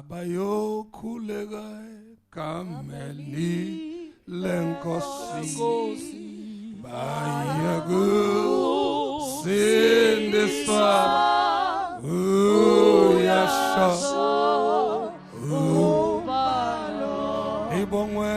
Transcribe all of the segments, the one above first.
abayokhuleka kameli lenkosi bayakusindiswa uyasho ibongwe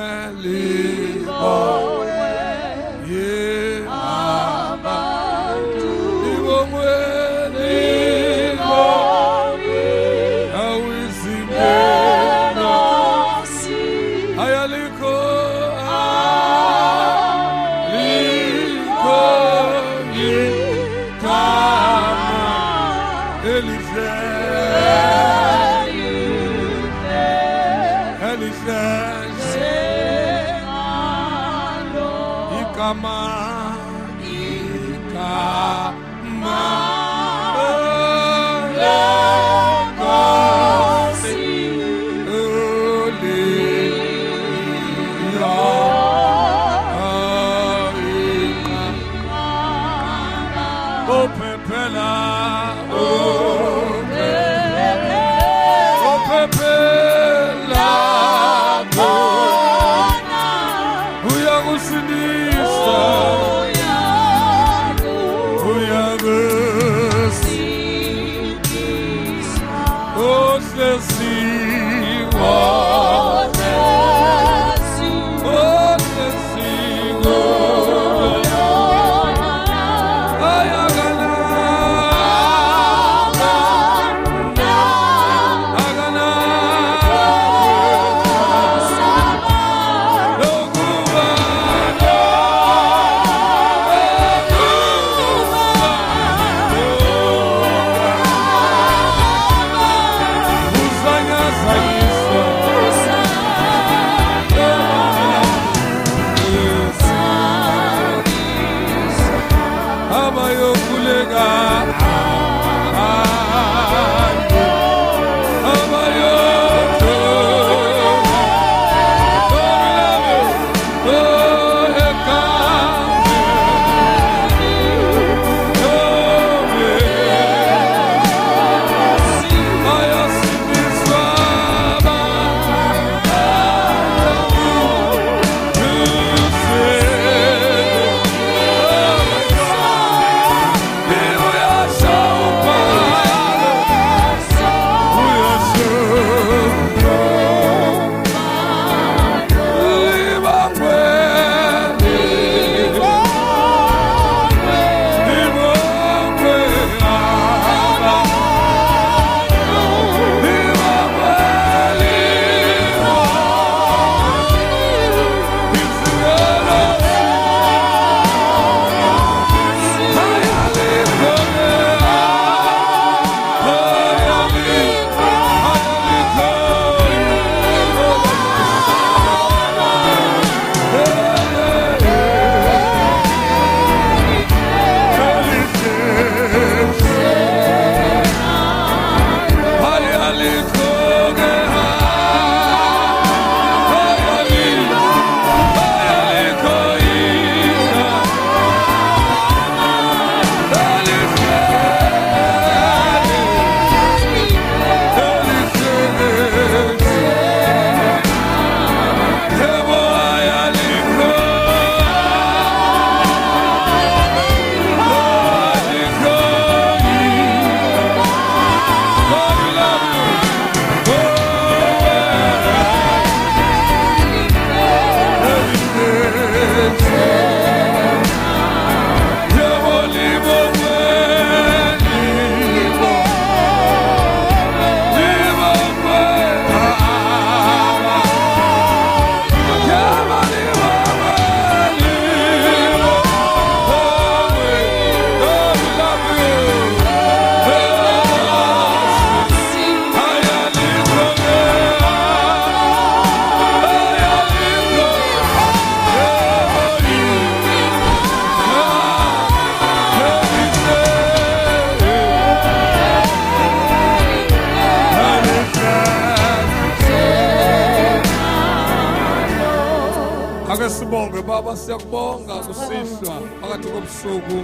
Sibonge Baba, siyakubonga kusihla phakathi kobusuku.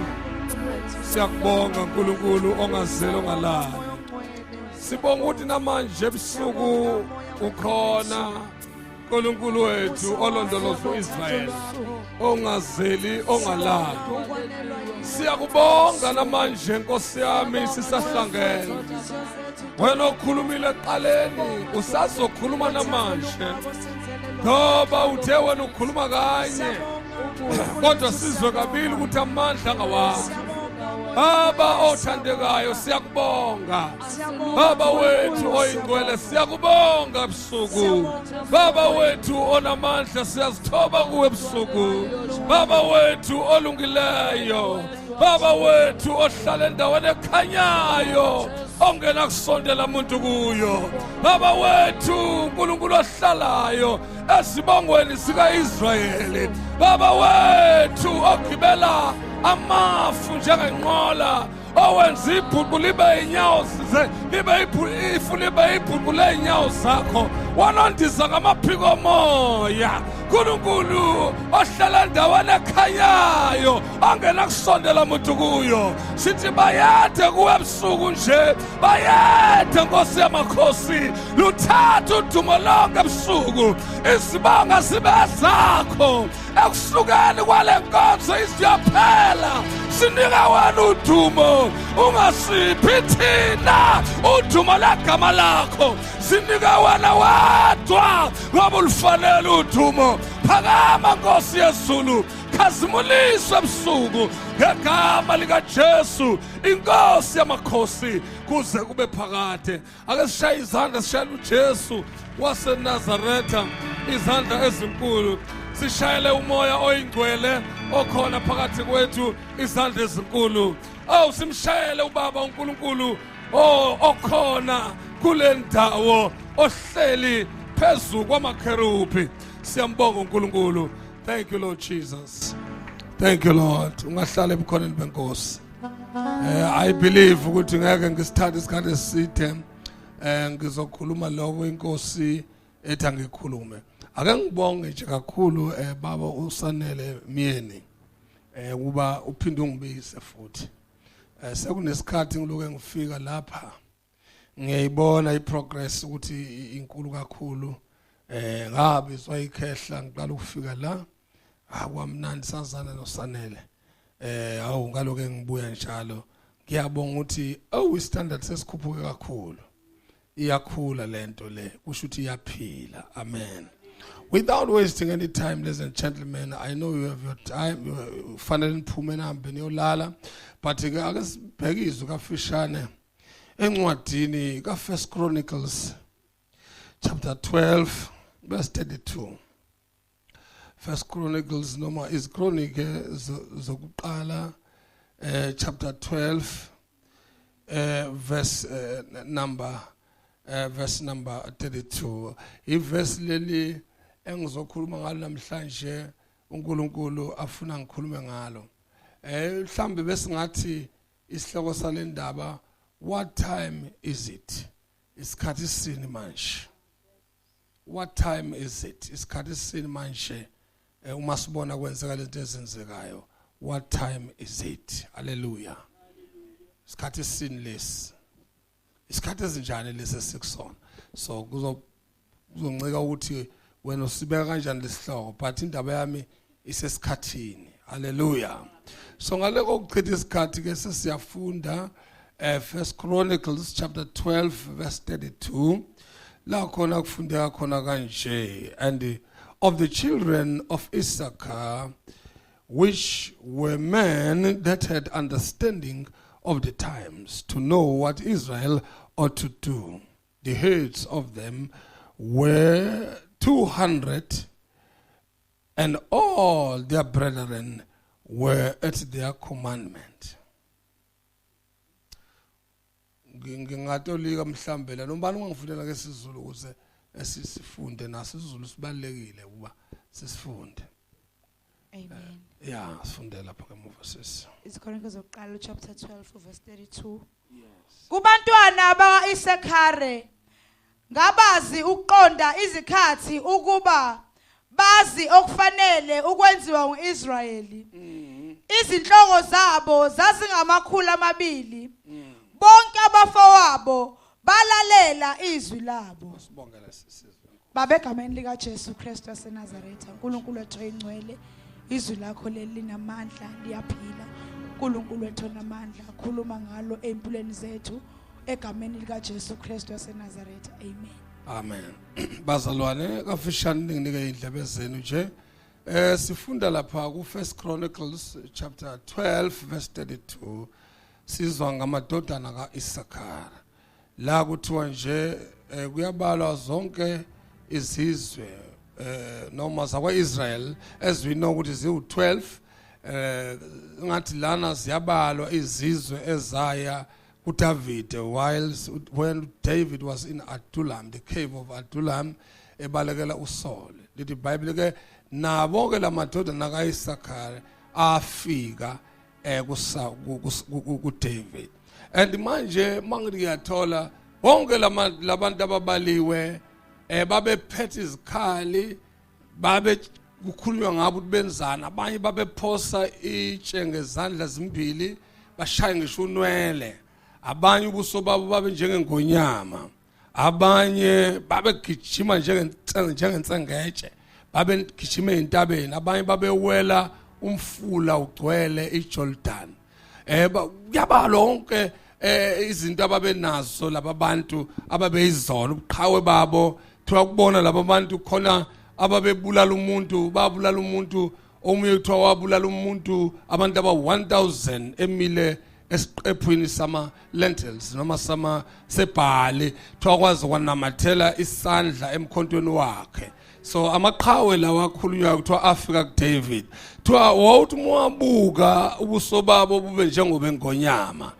Siyakubonga uNkulunkulu ongazeli ongalali. sibonga ukuthi namanje ebusuku ukhona uNkulunkulu wethu olondoloza uIsrael ongazeli ongalali. Siyakubonga namanje Nkosi yami sisahlangene. Wena okhulumile eqaleni usazokhuluma namanje. Ngoba uthe wena ukhuluma kanye kodwa sizwe kabili ukuthi amandla ngawakho. Baba othandekayo siyakubonga. Baba wethu oyingcwele siyakubonga ebusuku. Baba wethu onamandla siyazithoba kuwe ebusuku. Baba wethu olungileyo. Baba wethu ohlala endaweni ekhanyayo ongena kusondela umuntu kuyo. Baba wethu uNkulunkulu ohlalayo esibongweni sika-Israyeli. Baba wethu ogibela amafu njengenqola owenza ibhuqu libe inyawo libe ifu libe ibhuqu leinyawo zakho wanondiza ngamaphiko moya. Nkulunkulu ohlala endaweni ekhanyayo ongena kusondela umuntu kuyo. Sithi bayethe kuwe ebusuku nje, bayethe Nkosi yamakhosi, luthatha udumo lonke ebusuku. Izibonga zibe zakho ekusukeni kwale nkonzo isiyaphela. Sinika wena udumo, ungasiphi thina udumo legama lakho. Sinika wena wedwa ngoba ulifanele udumo. Phakama Nkosi yezulu, khazimuliswe ebusuku ngegama likaJesu inkosi yamakhosi kuze kube phakade. Ake sishaye izandla sishayele uJesu waseNazaretha izandla ezinkulu. Sishayele umoya oyingcwele okhona phakathi kwethu izandla ezinkulu. Simshayele ubaba uNkulunkulu okhona kule ndawo ohleli phezu kwamakherubhi. Siyambonga uNkulunkulu. Thank you Lord Jesus. Thank you Lord. Ungahlala ebukhoneni benkosi. I believe ukuthi ngeke ngisithathe isikhathi eside ngizokhuluma lokho inkosi ethi angikhulume. Ake ngibonge nje kakhulu baba uSanele Myeni kuba uphinde ungibuyise futhi. Sekunesikhathi ngiloke ngifika lapha ngiyayibona iprogress ukuthi inkulu kakhulu. Ngabizwa ikhehla ngiqala ukufika la akwamnandi sazana noSanele. Awu ngaloke ngibuya njalo ngiyabonga ukuthi istandard sesikhuphuke kakhulu. Iyakhula lento le kusho ukuthi iyaphila. Amen. Without wasting any time, ladies and gentlemen, I know you have your time. You fanele niphume nihambe niyolala, but ake sibhekizwe kafishane encwadini ka First Chronicles chapter 12 verse 32. First Chronicles noma is chronic zokuqala chapter 12 verse number 32. Iverse leli engizokhuluma ngalo namhlanje uNkulunkulu afuna ngikhulume ngalo. Mhlambe bese ngathi isihloko salendaba, what time is it? Isikhathi sini manje? What time is it? Isikhathi sini manje? Uma sibona kwenzeka lento ezenzekayo. What time is it? Hallelujah. Isikhathi sini lesi. Isikhathi ezinjani lesi esikusona. So kuzoncika ukuthi wena usibeka kanjani lesihloko, but indaba yami isesikhathini. Hallelujah. So ngale kokuchitha isikhathi ke sesiyafunda First Chronicles chapter 12 verse 32. La khona kufundeka khona kanje, and of the children of Issachar, which were men that had understanding of the times, to know what Israel ought to do. The heads of them were 200, and all their brethren were at their commandment. Ngingatolika mhlambe la nobani ungangifundela ke isiZulu ukuze sifunde naso isiZulu sibalekile kuba sisifunde. Amen. Yeah, sifundela lapha ngemuva sisi. Izikhoneko zokuqala chapter 12 verse 32. Yes. Kubantwana bakaIsakhare ngabazi ukuqonda izikhathi ukuba bazi okufanele ukwenziwa ngoIsrayeli. Izinhloko zabo zazingamakhulu 200. Bonke abafowabo balalela izwi labo Sibongela sisizwe. babegameni lika Jesu Kristu waseNazaretha. uNkulunkulu wethu oyingcwele, izwi lakho leli linamandla, liyaphila. uNkulunkulu wethu onamandla, khuluma ngalo empilweni zethu egameni lika Jesu Kristu waseNazaretha. Amen. Amen. Bazalwane kafishane ninginike indlebe zenu nje. Sifunda lapha ku First Chronicles chapter 12 verse 32. Sizwa ngamadodana kaIsakara. La kuthiwa nje kuyabalwa zonke izizwe noma zakwaIsrael as we know ukuthi ziwu12 ngathi lana ziyabalwa izizwe ezaya kuDavid when David was in Adullam, the cave of Adullam, ebalekela uSaul. Lithi iBhayibheli ke nabo ke lamadodana kaIsakara afika kuDavid. And manje mangithi ngiyathola bonke labantu ababaliwe babephethe izikhali, babe kukhulunywa ngabo ukuthi benzana, abanye babephosa itshe ngezandla zimbili bashaye ngisho unwele, abanye ubuso babo babe njengengonyama, abanye babegijima njengensengetshe, babegijima ezintabeni, abanye babewela umfula ugcwele iJordan. Kuyabalwa lonke izinto ababenazo laba bantu ababeyizona ubuqhawe babo. Thiwa kubona laba bantu khona ababebulala umuntu, babulala umuntu, omunye kuthiwa wabulala umuntu, abantu aba-1000 emile esiqephweni sama lentils noma sama sebhali, thiwa kwazi kwanamathela isandla emkhontweni wakhe. So amaqhawe lawa akhulunywa kuthiwa afika kuDavid. Thiwa wawuthi mwabuka ubuso babo bube njengobengonyama.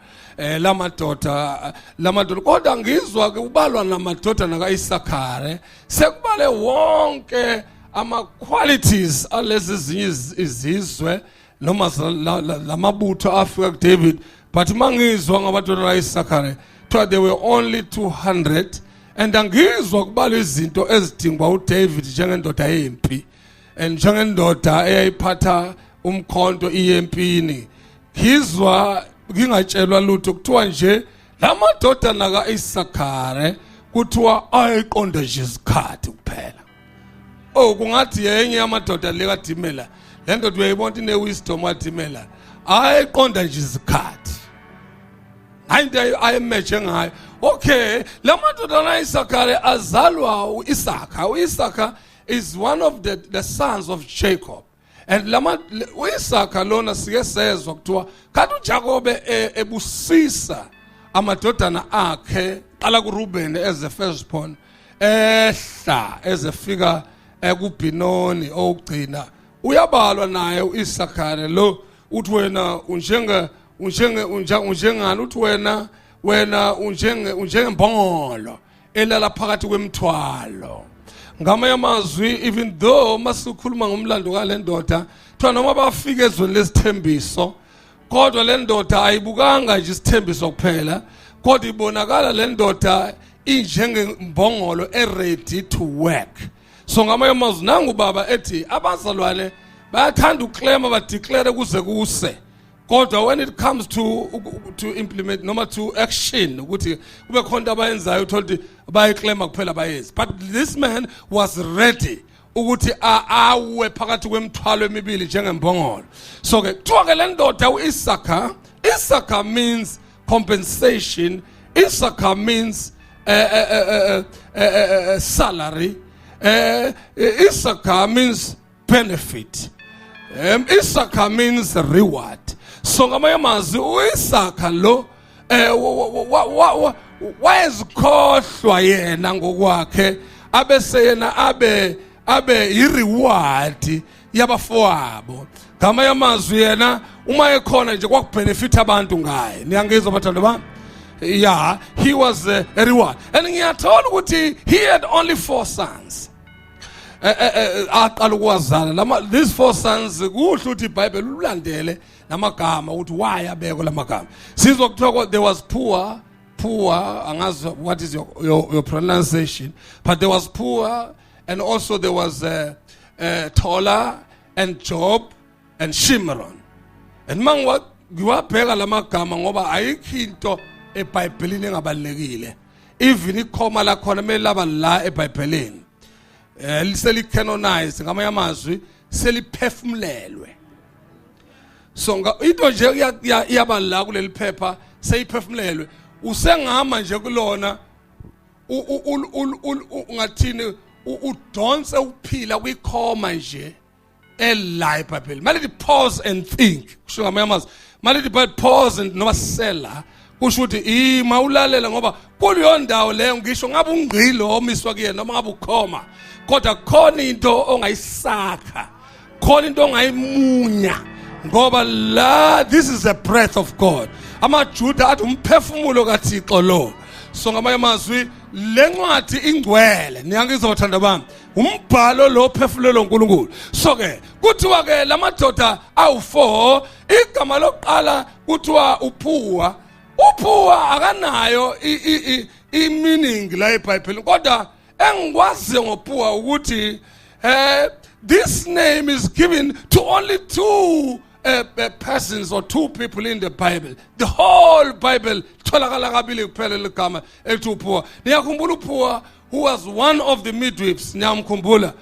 Lamadoda kodwa ngizwa ke ubalwa namadodana kaIsakare sekubale wonke ama qualities alezi zinye izizwe noma lamabutho afika kuDavid, but mangizwa ngamadodana kaIsakare thiwa they were only 200. And angizwa kubala izinto ezidingwa uDavid njengendoda yempi njengendoda eyayiphatha umkhonto iyempini. Ngizwa ngingatshelwa lutho kuthiwa nje lamadodana kaIsakare kuthiwa ayiqonda nje isikhathi kuphela. Kungathi yenye yamadoda lekaDimela, le ndoda uyayibona ine-wisdom kaDimela, ayiqonda nje isikhathi. Ayinto ayemeje ngayo. Okay, lamadodana kaIsakare azalwa uIsaka. uIsaka is one of the sons of Jacob. And uIsaka lona sike sezwa kuthiwa kanti uJakobe ebusisa amadodana akhe qala kuRuben as the firstborn ehla ezefika kuBinoni okugcina. Uyabalwa naye uIsakare lo uthi wena unjengani, uthi wena unjengembongolo elala phakathi kwemthwalo. Ngamanye amazwi, even though masikhuluma ngomlando kalendoda thiwa noma bafika ezweni lesithembiso, kodwa lendoda ayibukanga nje isithembiso kuphela, kodwa ibonakala lendoda injengembongolo ready to work. So ngamanye amazwi nangu baba ethi abazalwane bayathanda uclaim badeclare kuze kuse, kodwa when it comes to implement noma to action ukuthi kube khona abayenzayo uthola bayiclaima kuphela bayenzi. But this man was ready ukuthi awe phakathi kwemthwalo emibili njengembongolo. So ke kuthiwa ke lendoda uIsaka, Isaka means compensation, Isaka means salary, Isaka means benefit, Isaka means reward. So ngamanye amazwi uIsaka lo wayezikhohlwa yena ngokwakhe abese yena abe ireward yabafowabo. Ngamanye amazwi yena uma ekhona nje kwakubenefit abantu ngaye. Niyangizwa bathando bami? Yeah, he was a reward. And ngiyathola ukuthi he had only 4 sons. Aqala ukuwazala these 4 sons kuhle ukuthi iBhayibheli ulandele namagama ukuthi why abekho lamagama. Sizwa kuthiwa there was poor, angazi what is your pronunciation, but there was poor, and also there was Tola and Job and Shimron. And ngiwabheka lamagama ngoba ayikho into eBhayibhelini engabalekile. even ikhoma la khona mele laba la eBhayibhelini liseli canonized ngamanye amazwi seliphefumlelwe. So into nje iyaba la kuleli phepha seyiphefumlelwe usengama nje kulona ungathini udonse uphila kwikhoma nje ela eBhayibhelini. Manje pause and think kusho ngamanye amazwi manje pause and noma sela kusho ukuthi mawulalela ngoba kuleyo ndawo leyo ngisho ngabe ungqilo omiswa kuyena noma ngabe ukhoma kodwa khona into ongayisakha khona into ongayimunya ngoba la this is the breath of God. AmaJuda athi umphefumulo kaThixo lo. So ngamanye amazwi lencwadi ingcwele niyangizothandwa bami umbhalo lo phefumulelo uNkulunkulu. So ke kuthiwa ke lamadoda awu4 igama lokuqala kuthiwa uPhuwa. uPhuwa akanayo i-meaning la eBhayibhelini kodwa engikwazi ngoPhuwa ukuthi this name is given to only two persons or two people in the Bible. The whole Bible tholakala kabili kuphela legama elithi uPhuwa. Niyakhumbula uPhuwa who was one of the midwives niyamkhumbula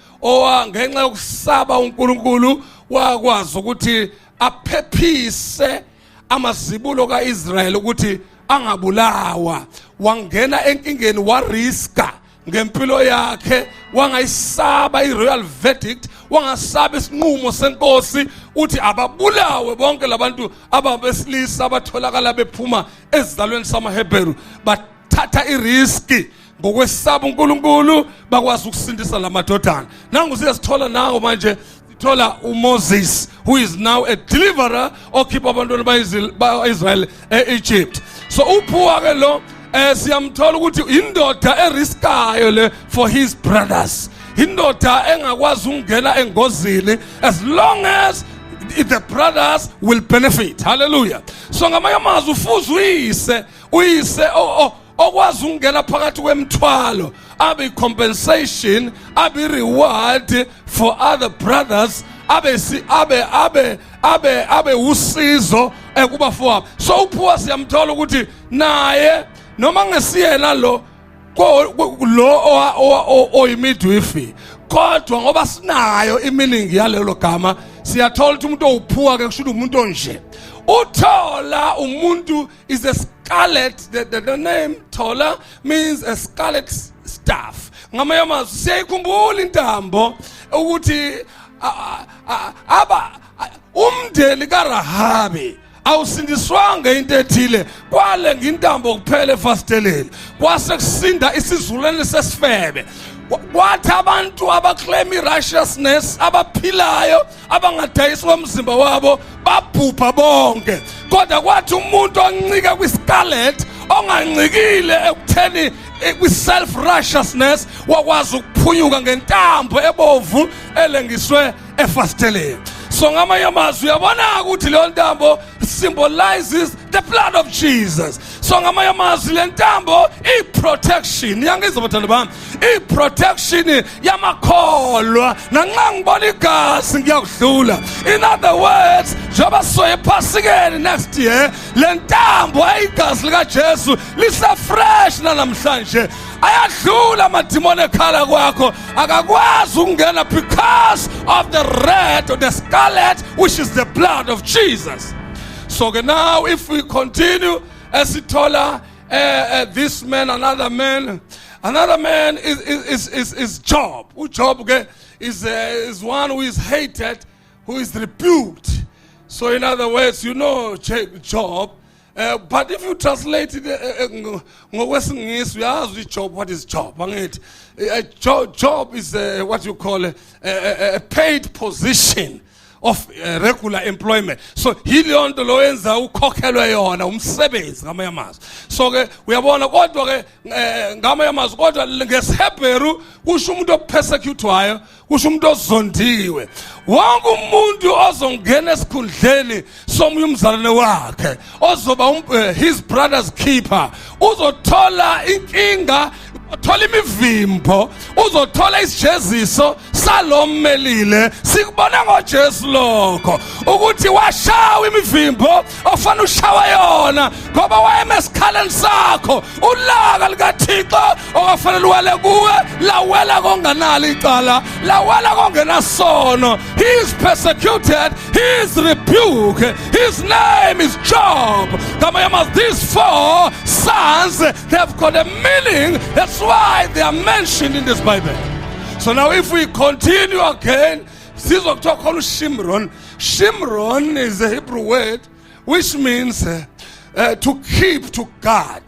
ngenxa yokusaba uNkulunkulu wakwazi ukuthi aphephise amazibulo kaIsrael ukuthi angabulawa wangena enkingeni wariska ngempilo yakhe wangayisaba iroyal verdict wangasaba isinqumo senkosi uthi ababulawe bonke labantu ababesilisa abatholakala bephuma ezizalweni samaHebheru bathatha iriski ngokwesaba uNkulunkulu bakwazi ukusindisa lamadodana. Nangu siyasithola nawo manje thola uMoses who is now a deliverer okhipha abantwana baIsrael eEgypt. So uPhuwa ke lo siyamthola ukuthi indoda eriskayo le for his brothers. Indoda engakwazi ukungena engozini as long as the brothers will benefit. Hallelujah. So ngamanye amazwi ufuze uyise okwazi ukungena phakathi kwemthwalo abe compensation abe reward for other brothers abe usizo ekubafowabo. So uPhuwa siyamthola ukuthi naye noma ngesiyena lo oyimidwifi kodwa ngoba sinayo iminingi yalelo gama siyathola ukuthi umuntu owuPhuwa ke kusho umuntu onje uthola umuntu is a scarlet. The name Tola means a scarlet staff. Ngamanye amazwi siyayikhumbula intambo ukuthi umndeni kaRahabi awusindiswanga into ethile kwale ngintambo kuphela efasteleni kwase kusinda isizulwane sesifebe kwathi abantu abaclaim righteousness abaphilayo abangadayiswa umzimba wabo babhubha bonke kodwa kwathi umuntu oncika kwiscarlet ongancikile ekutheni kwi-self righteousness wakwazi ukuphunyuka ngentambo ebovu elengiswe efasteleni. So ngamanye amazwi uyabona ukuthi le ntambo symbolizes the blood of Jesus. So ngamanye amazwi le ntambo i-protection yangizwa bathanda bami i-protection yamakholwa nanxa ngibona igazi ngiyakudlula. In other words njengoba sizoya ephasikeni next year le ntambo igazi likaJesu lisa-fresh namhlanje ayadlula amadimoni ekhala kwakho akakwazi ukungena because of the red or the scarlet which is the blood of Jesus. So now if we continue esithola this man another man is Job. Job is one who is hated, who is rebuked. So in other words, you know Job. But if you translate it, Job, what is Job? Job is what you call a paid position of regular employment. So hiliyonto lo yenza ukhokhelwe yona umsebenzi ngamanye amazwi. So ke uyabona kodwa ke ngamanye amazwi kodwa ngesiHebheru kusho umuntu opersecutwayo kusho umuntu ozondiwe. Wonke umuntu ozongena esikhundleni somunye umzalwane wakhe ozoba his brother's keeper uzothola inkinga uthola imivimbo uzothola isijeziso salommelile sikubona ngoJesu lokho ukuthi washawa imivimbo ofana ushawa yona ngoba wayemesikhaleni sakho ulaka likaThixo okafanele wale kuwe lawela konganalo icala lawela kongenasono. He is persecuted, he is rebuked, his name is Job. These 4 sons, they have got a meaning. That's why they are mentioned in this Bible. So now if we continue again, Shimron. Shimron is a Hebrew word which means to keep, to guard,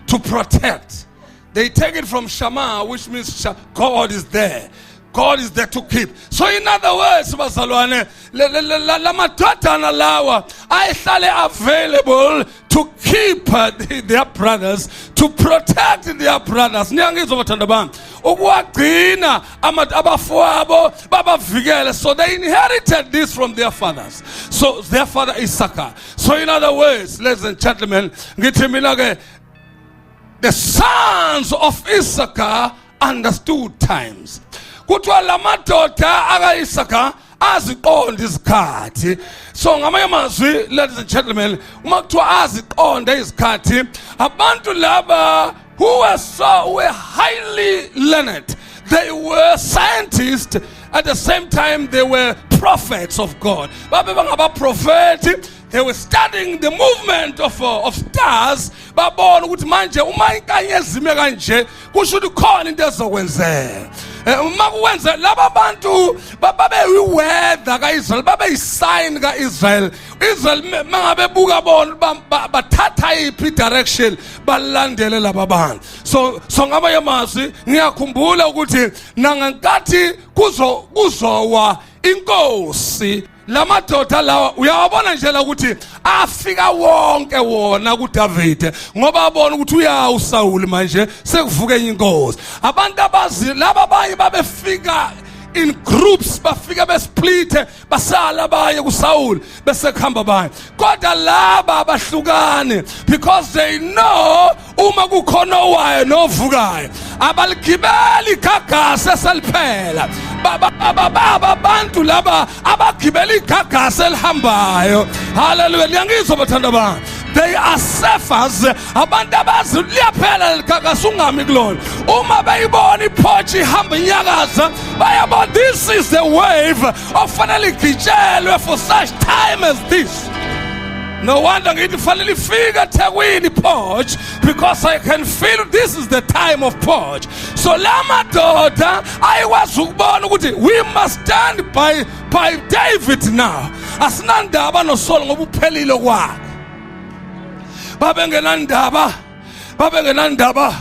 to protect. They take it from Shama, which means God is there. God is there to keep. So in other words, bazalwane, lamadodana lawa ayihlale available to keep their brothers, to protect their brothers. Niyangizwa bathanda bami, ukuwagcina abafowabo babavikele. So they inherited this from their fathers. So their father Issachar. So in other words, ladies and gentlemen, ngithi mina ke the sons of Issachar understood times. Kuthiwa lamadoda aka-Issachar aziqonda izikhathi. So ngamanye amazwi, ladies and gentlemen, uma kuthiwa aziqonda izikhathi, abantu laba who were highly learned, they were scientists, at the same time they were prophets of God. Babe they were studying the movement of stars. Babona ukuthi manje uma inkanyezi ime kanje kusho ukuthi khona into ezokwenzeka. Uma kuwenza laba bantu babeyiweather kaIsrael, babeyisign kaIsrael. Israel mangabe buka bona bathatha iphi direction balandele laba bantu. So ngamanye amazwi ngiyakhumbula ukuthi nangenkathi kuzowa inkosi lamadoda lawa uyawabona nje la ukuthi afika wonke wona kuDavid ngoba abona ukuthi uyawuSawuli manje sekuvuka enye inkosi. Abantu abazi laba abanye babefika in groups, bafika besplithe basala baye kuSawuli bese khamba baye. Kodwa laba abahlukane because they know uma kukhona owayo novukayo abaligibeli igagasi eseliphela. Abantu laba abagibeli igagasi elihambayo. Hallelujah. Ngiyangizwa bathanda bami. They are surfers. Abantu abazi liyaphela ligagasi ungami kulona. Uma bayibona iphotshi ihamba inyakaza bayabona this is the wave ofanele igijelwe for such time as this. No wonder ngithi fanele ifike eThekwini iphotshi because I can feel this is the time of porch. So lamadoda ayikwazi ukubona ukuthi we must stand by David now. Asinandaba noSaul ngoba uphelile kwakhe. Babengenandaba.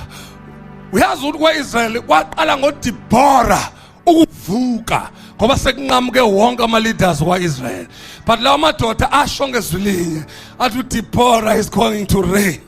Uyazi ukuthi kwaIsrael kwaqala ngoDeborah ukuvuka ngoba sekunqamuke wonke ama leaders kwaIsrael. But lawa madoda asho ngezwilinye athi uDeborah is going to reign.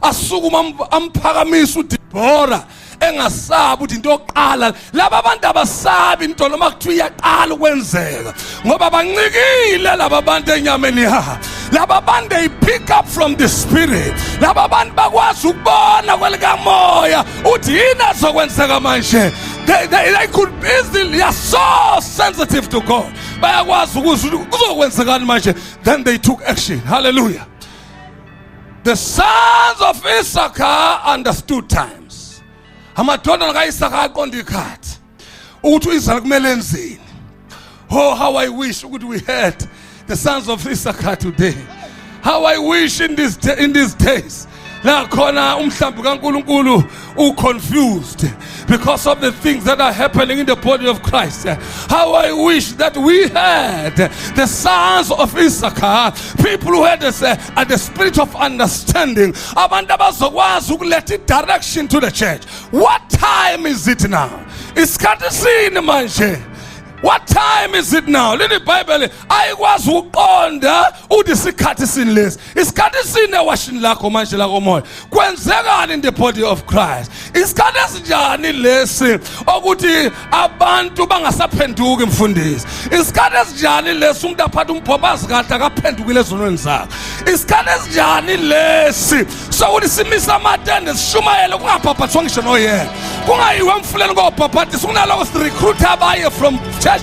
Asukuma amphakamisa uDeborah engasabi ukuthi into yokuqala laba abantu abasabi into noma kuthiwa iyaqala ukwenzeka ngoba bancikile laba bantu enyameni yabo. Laba bantu they pick up from the spirit. Laba bantu bakwazi ukubona kwelikamoya uthi yini azokwenzeka manje. They could easily, they are so sensitive to God. Bayakwazi ukuzwa kuzokwenzekani manje. Then they took action. Hallelujah. The sons of Issachar understood times. Amadoda kaIssachar aqonda ikhathi ukuthi uIsrael kumele enzeni. Oh, how I wish we had the sons of Issachar today. How I wish in these days la khona umhlambi kaNkulunkulu confused because of the things that are happening in the body of Christ. How I wish that we had the sons of Issachar, people who had the spirit of understanding. Abantu abazokwazi ukuletha direction to the church. What time is it now? Isikhathi sini manje. What time is it now? Leli Bible ayikwazi ukuqonda uthi isikhathi sini lesi. Isikhathi sini ewashini lakho manje la komoya. Kwenzekani in the body of Christ? Isikhathi esinjani lesi ukuthi abantu bangasaphenduki mfundisi? Isikhathi esinjani lesi umuntu aphatha umphobazi kahle akaphendukile ezonweni zakhe? Isikhathi esinjani lesi sokuthi simisa amatende sishumayele kungabhabhathwa ngisho noyena? Kungayiwe emfuleni ngobhabhathisa kunaloko si-recruit abaye from church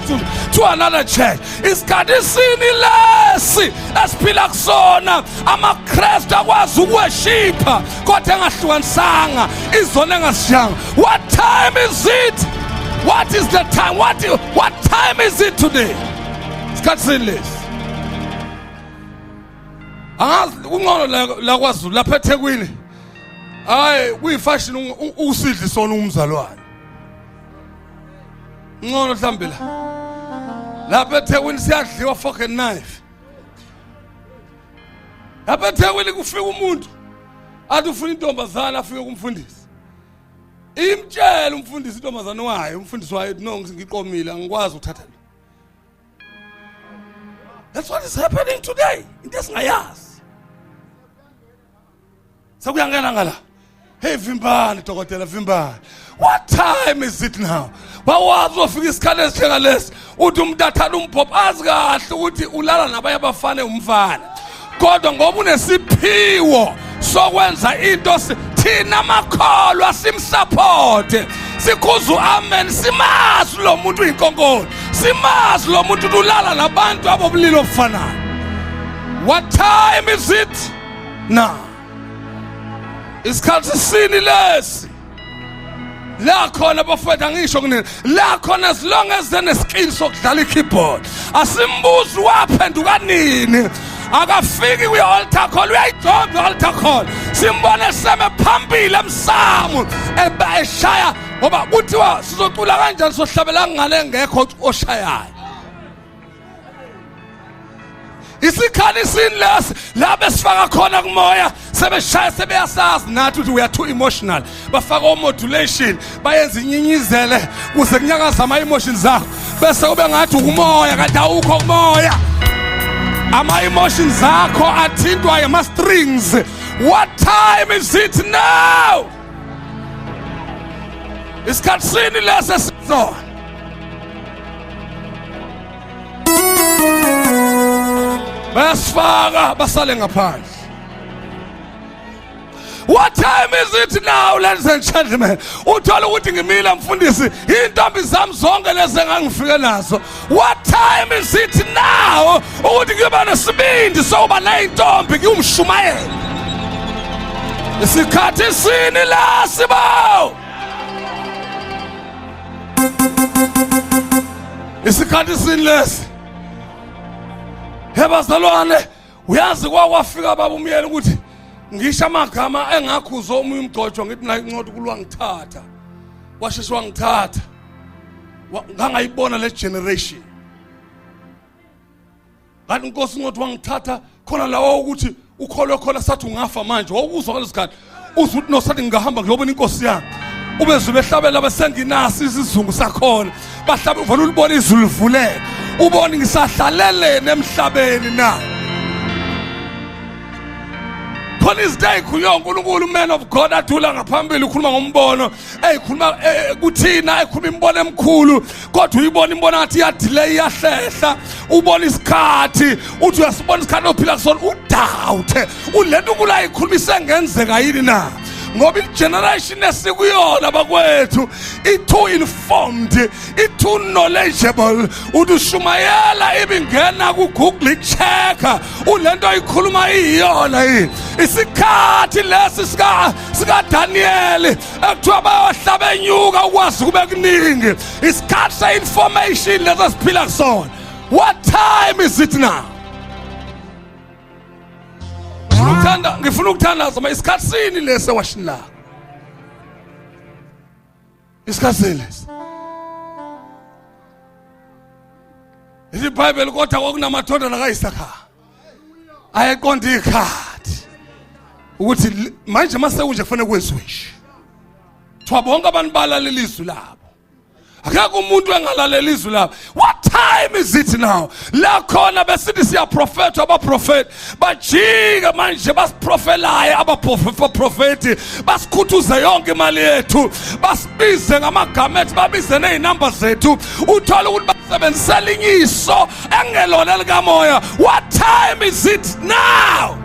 to another church. Isikhathi sini lesi esiphila kusona amaKristu akwazi ukuwashipha kodwa engahlukanisanga izona engasishanga. What time is it? What is the time? What time is it today? Isikhathi sini lesi angazi ungcono la kwaZulu lapha eThekwini. Hayi kuyifashion usidli sona umzalwane. Ngcono mhlambe lapha eThekwini siyadliwa fork and knife. Lapha eThekwini kufika umuntu athi ufuna intombazana afike kumfundisi. Imtshela umfundisi intombazana wayo, umfundisi wayo no ngiqomile angikwazi ukuthatha. That's what is happening today. Into esingayazi. Sakuyangena ngala. Hey Vimbani dokotela Vimbani. What time is it now? Bawazi ufika isikhathi esitheka lesi uthi umuntu athatha umphopho azi kahle ukuthi ulala nabanye abafane umfana. Kodwa ngoba unesiphiwo sokwenza into thina makholwa simsupport. Sikhuza amen simazi lo muntu uyinkonkolo. Simazi lo muntu ulala nabantu abobulilo obufanayo. What time is it now? Isikhathi sini lesi la khona bafethu ngisho kunini la khona as long as then skill sokudlala ikeyboard asimbuzi waphenduka nini akafiki kwi-altar call uyayijoba i-altar call simbone seme phambili emsamo eshaya ngoba kuthiwa sizocula kanjani sohlabela ngale ngekho oshayayo. Isikhathi sini lesi lapho sifaka khona kumoya sebeshaya sebeyasazi nathi ukuthi we are too emotional bafaka modulation bayenza inyinyizele kuze kunyakaza ama emotions akho bese ube ngathi ukumoya kanti awukho kumoya ama emotions akho athintwa ama strings. What time is it now? Isikhathi sini lesi sizona basifaka basale ngaphandle. What time is it now, ladies and gentlemen? Uthola ukuthi ngimila mfundisi intombi zami zonke lezi engangifike nazo. What time is it now ukuthi kuba nesibindi sokuba neintombi kuyumshumayela? Isikhathi sini la sibawo? Isikhathi sini lesi hebazalwane uyazi kwafika baba umyeni ukuthi ngisho amagama engakhuza omunye umgcotshwa ngithi mina incodi kulwa ngithatha washeshe wangithatha ngangayibona le generation kanti inkosi incodi wangithatha khona lawo ukuthi ukholwe khona sathi ungafa manje wawuzwa ngalesikhathi uthi uthi no sathi ngihamba ngiyobona inkosi yami ubezwe behlabela besenginasi isizungu sakhona bahlabe uvela ulibona izulu livuleke ubone ngisahlalelene emhlabeni na khona isiday khulwa uNkulunkulu man of God athula ngaphambili ukhuluma ngombono eyikhuluma kuthina ekhuluma imbono emkhulu kodwa uyibona imbono ngathi iyadelay iyahlehla ubona isikhathi uthi uyasibona isikhathi ophila kusona udoubt ulento kula ikhuluma isengenzeka yini na ngoba igeneration esikuyona bakwethu i-too informed i-too knowledgeable udushumayela ibingena ku-Google ichecka ulento ayikhuluma iyona yini isikhathi lesi sika Daniel ekuthiwa bayohlaba enyuka ukwazi kube kuningi isikhathi se-information lesi siphila kusona. What time is it now? Ngifuna ukuthandaza isikhathi sini lesi ewashini lakho. Isikhathi lesi iBhayibheli kodwa kokunamathodana kaYisaka ayeqonda ikhathi ukuthi manje mase kunje kufanele kwenziwe nje. Thwa bonke abantu balalelizwi labo Akekho umuntu engalalela izwi labo. What time is it now? La khona besithi siya prophet abaprofeti bajika manje basiprofelaye abaprofeti basikhuthuze yonke imali yethu basibize ngamagama ethu babize nezinamba zethu uthola ukuthi basebenzisela inyiso engelona likamoya. What time is it now?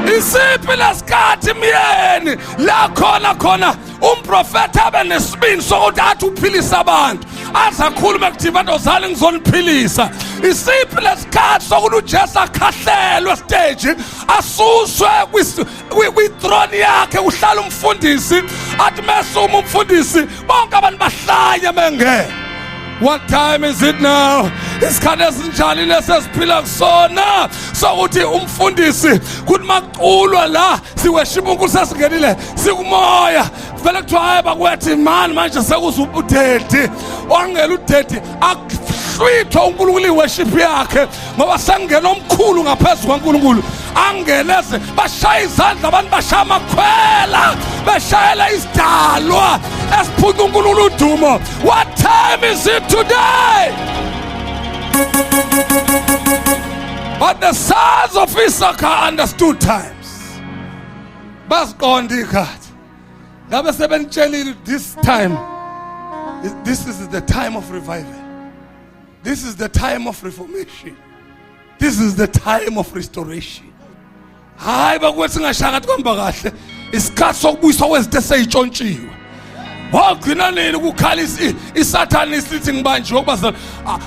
Isiphi lesikhathi myeni la khona umprofeti abe nesibini sokuthi athi uphilisa abantu azakhuluma kuthi abantu zali ngizoniphilisa. Isiphi lesikhathi sokuthi uJesu akhahlelwe stage asuswe kwi-throne yakhe uhlala umfundisi athi mesuma umfundisi bonke abantu bahlanye bengena. What time is it now? Isikhathi esinjani lesesiphila kusona sokuthi umfundisi kuthi maculwa la siweshipa uNkulunkulu sesingenile sikumoya vele kuthiwa hayi bakwethi mani manje sekuzubudedi wangela udedi akuhlwithwa uNkulunkulu iworship yakhe ngoba sengena omkhulu ngaphezulu kwaNkulunkulu angeleze bashaya izandla abantu bashaya amakhwela bashayela isidalwa esiphutha uNkulunkulu udumo. What time is it today? But the sons of Issachar understood times. Basiqonda ikhathi ngabe sebenitshelile this time, this is the time of revival. This is the time of reformation. This is the time of restoration. Hayi bakwethi ngashaka kwamba kahle isikhathi sokubuyiswa kwezinto eseyitshontshiwe. Wagcina nini kukhala isathani sithi ngibanjiwe ukuba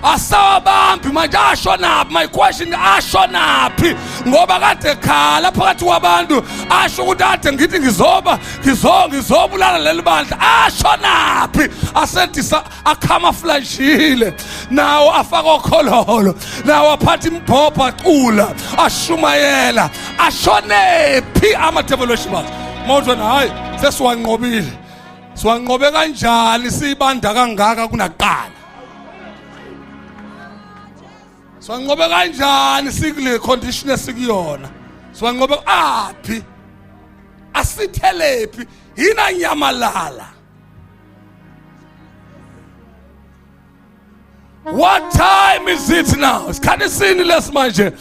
asabambi manje ashonaphi. My question ashonaphi ngoba kade khala phakathi kwabantu asho ukuthi ade ngithi ngizobulala leli bandla ashonaphi asethisa akamaflashile nawo afaka okhololo nawo aphatha imbhobha acula ashumayela ashonephi ama-development mawuthona hayi sesiwanqobile. Siwanqobe kanjani sibanda kangaka kunaqala? Siwanqobe kanjani sikule condition esikuyona? Siwanqobe aphi? Asithelepi yina nyamalala. What time is it now? Isikhathi sini lesimanje.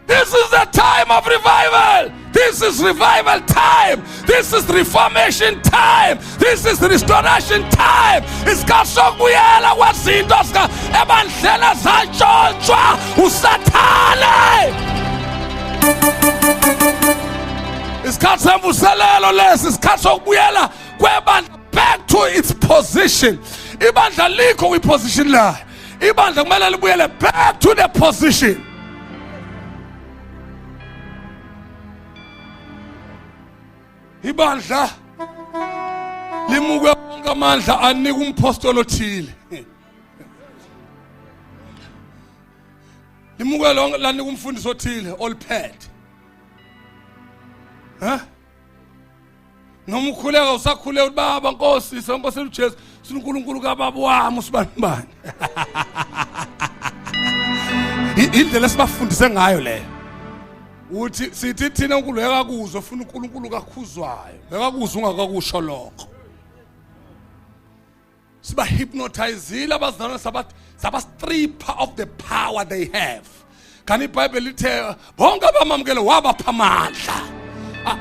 This is the time of revival. This is revival time. This is reformation time. This is restoration time. Isikhathi sokubuyela kwezinto ebandlela zantshontshwa usathane. Isikhathi semvuselelo lesi isikhathi sokubuyela kwebandla back to its position. Ibandla likho kwiposition la. Ibandla kumele libuyele back to the position. Ibandla limuke wonke amandla anika umpostoli othile. Limuke lonke lanika umfundisi othile oliphethe. Noma ukhuleka usakhuleka uthi baba Nkosi Sembosela uJesu siNkulunkulu kaBaba wami usibanibani. Indlela esibafundise ngayo leyo. Uthi sithi thina uNkulunkulu ekakuzwa ufuna uNkulunkulu kakhuzwayo ekakuzwa ungakakusho lokho siba hypnotizile abazalwane saba stripper of the power they have. Kanti iBhayibheli lithe bonke abamamukele wabapha amandla.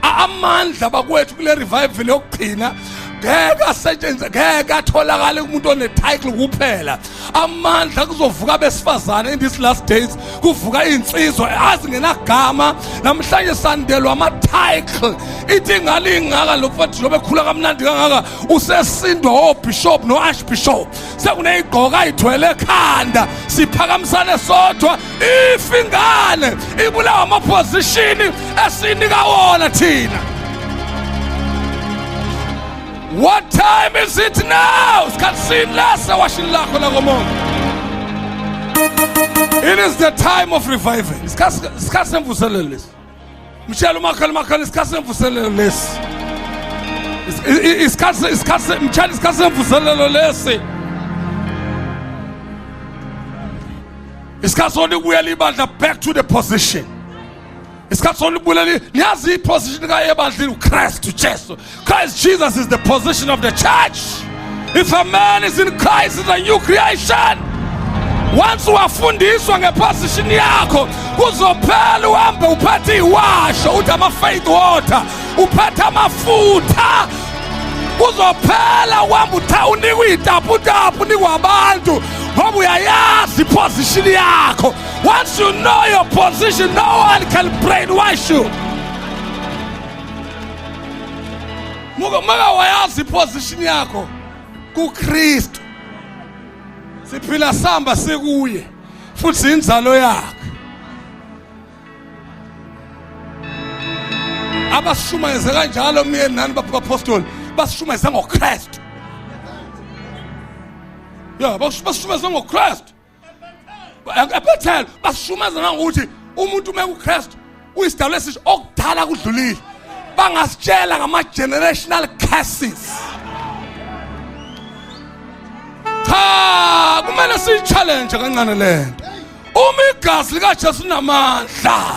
Amandla bakwethu kule revival yokugcina ngeke asetshenziswe ngeke atholakale umuntu onetitle kuphela. Amandla kuzovuka besifazane in these last days kuvuka insizwa azingenagama namhlanje sandelwa ama-title ithi ingalingaka lokufati lobe khula kamnandi kangaka usesindwa obishop no-archbishop sekuneyigqoka ayithwele ekhanda siphakamisane sodwa ifingane ibulawa amapositioni esinika wona thina. What time is it now? It is the time of revival. Back to the position. Isikhathi solibuleli niyazi iposition kaYebandleni uChrist Jesu. Christ Jesus is the position of the church. If a man is in Christ, is a new creation. Once wafundiswa ngeposition yakho kuzophela uhambe uphethe iwasho uthi ama-faith water uphethe amafutha kuzophela uhambe unikwa iy'taputapu unikwa abantu ngoba uyayazi iposition yakho. Once you know your position, no one can brainwash you. Maka wayazi iposition yakho kuKristu siphila samba sekuye futhi inzalo yakhe. Abashumayeze kanjalo myeni nani bapostoli bashumayeze ngoKristu. Yeah, bashumayeze ngoKristu. Ebethel bashumayeze ngokuthi umuntu uma kuKristu uyisidalwa esisho okudala kudlulile. Bangasitshela ngama generational curses. Cha kumele siyi-challenge kancane lento. Uma igazi likaJesu namandla,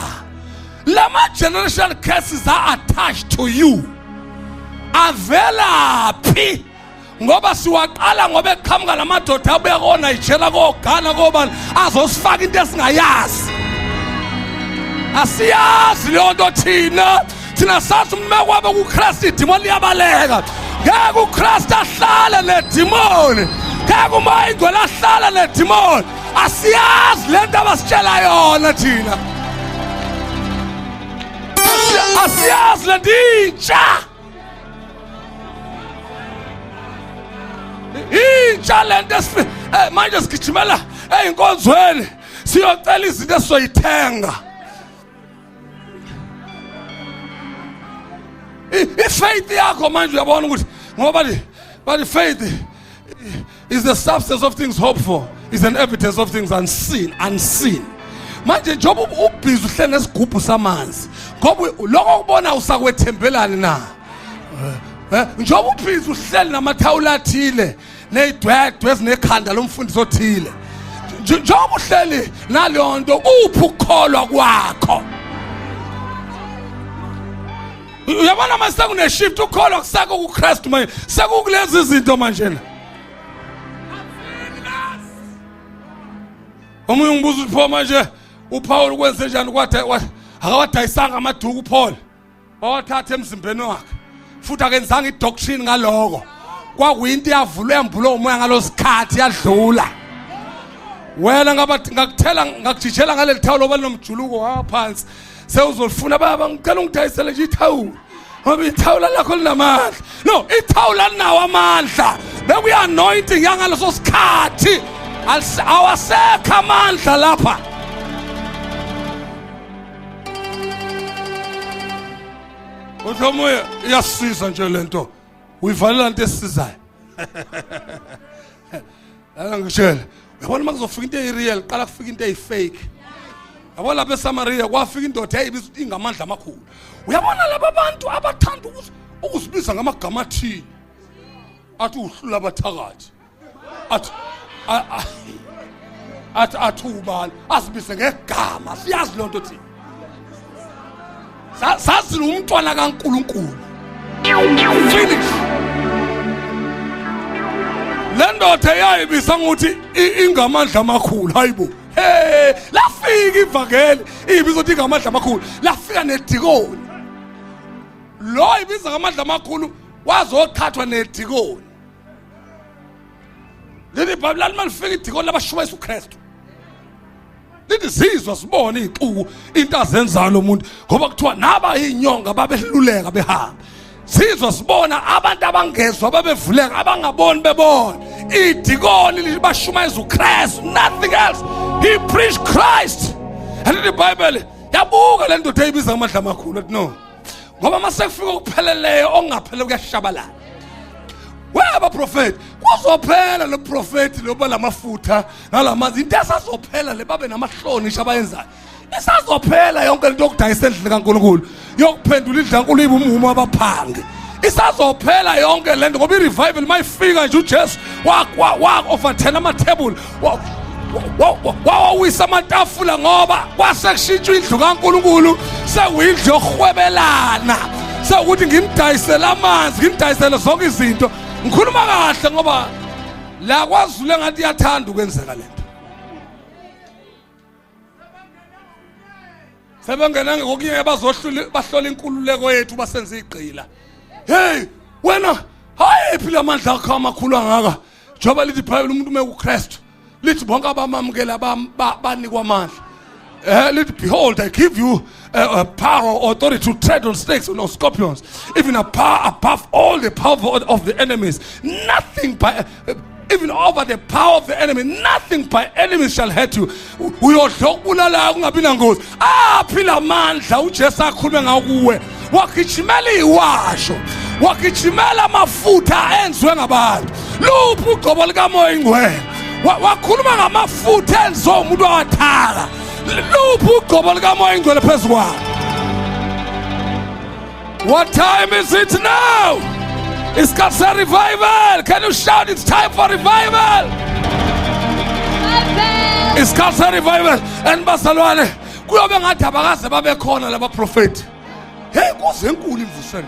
lama generational curses are attached to you. Avela phi ngoba siwaqala ngoba eqhamuka lamadoda abuya koNigeria koGhana kobani azosifaka into esingayazi. Asiyazi leyo nto thina sathi uma kwabe kuKristu idimoni liyabaleka. Ngeke uKristu ahlale nedimoni. Ngeke uma ingcwele ahlala nedimoni. Asiyazi lento abasitshela yona thina. Asiyazi lento intsha. Intsha lento manje sigijimela ey'nkonzweni siyocela izinto esizoyithenga. Faith yakho manje uyabona ukuthi ngoba but faith is the substance of things hoped for, is an evidence of things unseen. Manje njengoba ubhizi uhlele nesigubhu samanzi ngoba lokho ukubona usakwethembelani na. Njengoba ubhizi uhlele namathawula athile ney'dwedwe ezinekhanda lomfundisi othile. Njengoba uhleli naleyo nto kuphi ukukholwa kwakho. Uyabona manje sekuneshift ukholwa kusakho kuKristu manje sekukulezi izinto manje na. Omunye ungibuza ukuthi pho manje uPaul ukwenze njani kwathi akawadayisanga amaduku uPaul. Wathatha emzimbeni wakhe. Futhi akenzanga idoctrine ngaloko. Kwakuyinto yavulwa yambulwa umoya ngalosikhathi yadlula. Wena ngakuthela ngakujijela ngaleli thawulo banomjuluko waphansi. Sewuzolifuna baba ngicela ungidayisele nje ithawula. Ngoba ithawula lakho linamandla. No, ithawula linawo amandla. Bekuya anointing yangaleso sikhathi. Awasekho amandla lapha. Uthomoya iyasiza nje lento. Uyivalela into esisizayo. La ngishela. Uyabona makuzofika into ereal, qala kufika into eyifake. Yabona lapha eSamaria kwafika indoda eyibizwa ukuthi ingamandla amakhulu. Uyabona laba bantu abathanda ukuzibiza ngamagama athini. Athi uhlula abathakathi. Athi ubani asibize ngegama siyazi lonto thina. Sazi umntwana kaNkulunkulu. Finish. Lendoda yayibiza ngokuthi ingamandla amakhulu hayibo. Hey, lafika ivangeli ibiza ukuthi ingamandla amakhulu. Lafika nedikoni. Lo ibiza ngamandla amakhulu wazothathwa nedikoni. Leli Bible malifika idikoni labashumayisa uKristu. Lithi sizwa sibone ixuku into azenzayo lo muntu ngoba kuthiwa naba inyonga babeluleka behamba. Sizwa sibona abantu abangezwa babevuleka abangaboni bebona. Idikoni libashumayisa uKristu, nothing else. He preached Christ. And the Bible yabuka le ndoda eyibiza ngamandla amakhulu athi no. Ngoba mase kufika ukupheleleyo ongaphele kuyashabalala. Weba prophet kuzophela lo prophet loba lamafutha nalamanzi into esazophela le babe namahloni shabayenzayo. Isazophela yonke into yokudayisa endlini kaNkulunkulu yokuphendula idlankulu ibumumo abaphangi. Isazophela yonke lento ngoba irevival mayifika nje uJesu wa overturn amathebuli wawisa amatafula ngoba kwasekushintsha indlu kaNkulunkulu sekuyindlu yokuhwebelana sekuthi ngimdayisela amanzi ngimdayisela zonke izinto ngikhuluma kahle ngoba la kwaZulu engathi iyathanda ukwenzeka lento sebengena ngokunyeke bahlola inkululeko yethu basenza igqila hey wena hayi phela amandla akho amakhulu angaka njoba lithi iBhayibheli umuntu mekuKristu lithi bonke abamamukela banikwa amandla lithi behold I give you power or authority to tread on snakes and on scorpions even a power above all the power of the enemies nothing by even over the power of the enemy nothing by enemies shall hurt you uyodlokubulala kungabi nangozi phila amandla uJesu akhulume ngawo kuwe wagijimela iwasho wagijimela amafutha enziwe ngabantu luphi ugcobo likamoya ingcwele wakhuluma ngamafutha enziwe umuntu owathaka luphi ugcobo likamoya ingcwele phezu kwakhe what time is it now? It's got a revival. Can you shout it's time for revival? It's got a revival. And bazalwane kuyobe ngathi abakaze babe khona laba prophet. Hey kuze enkulu ivusele.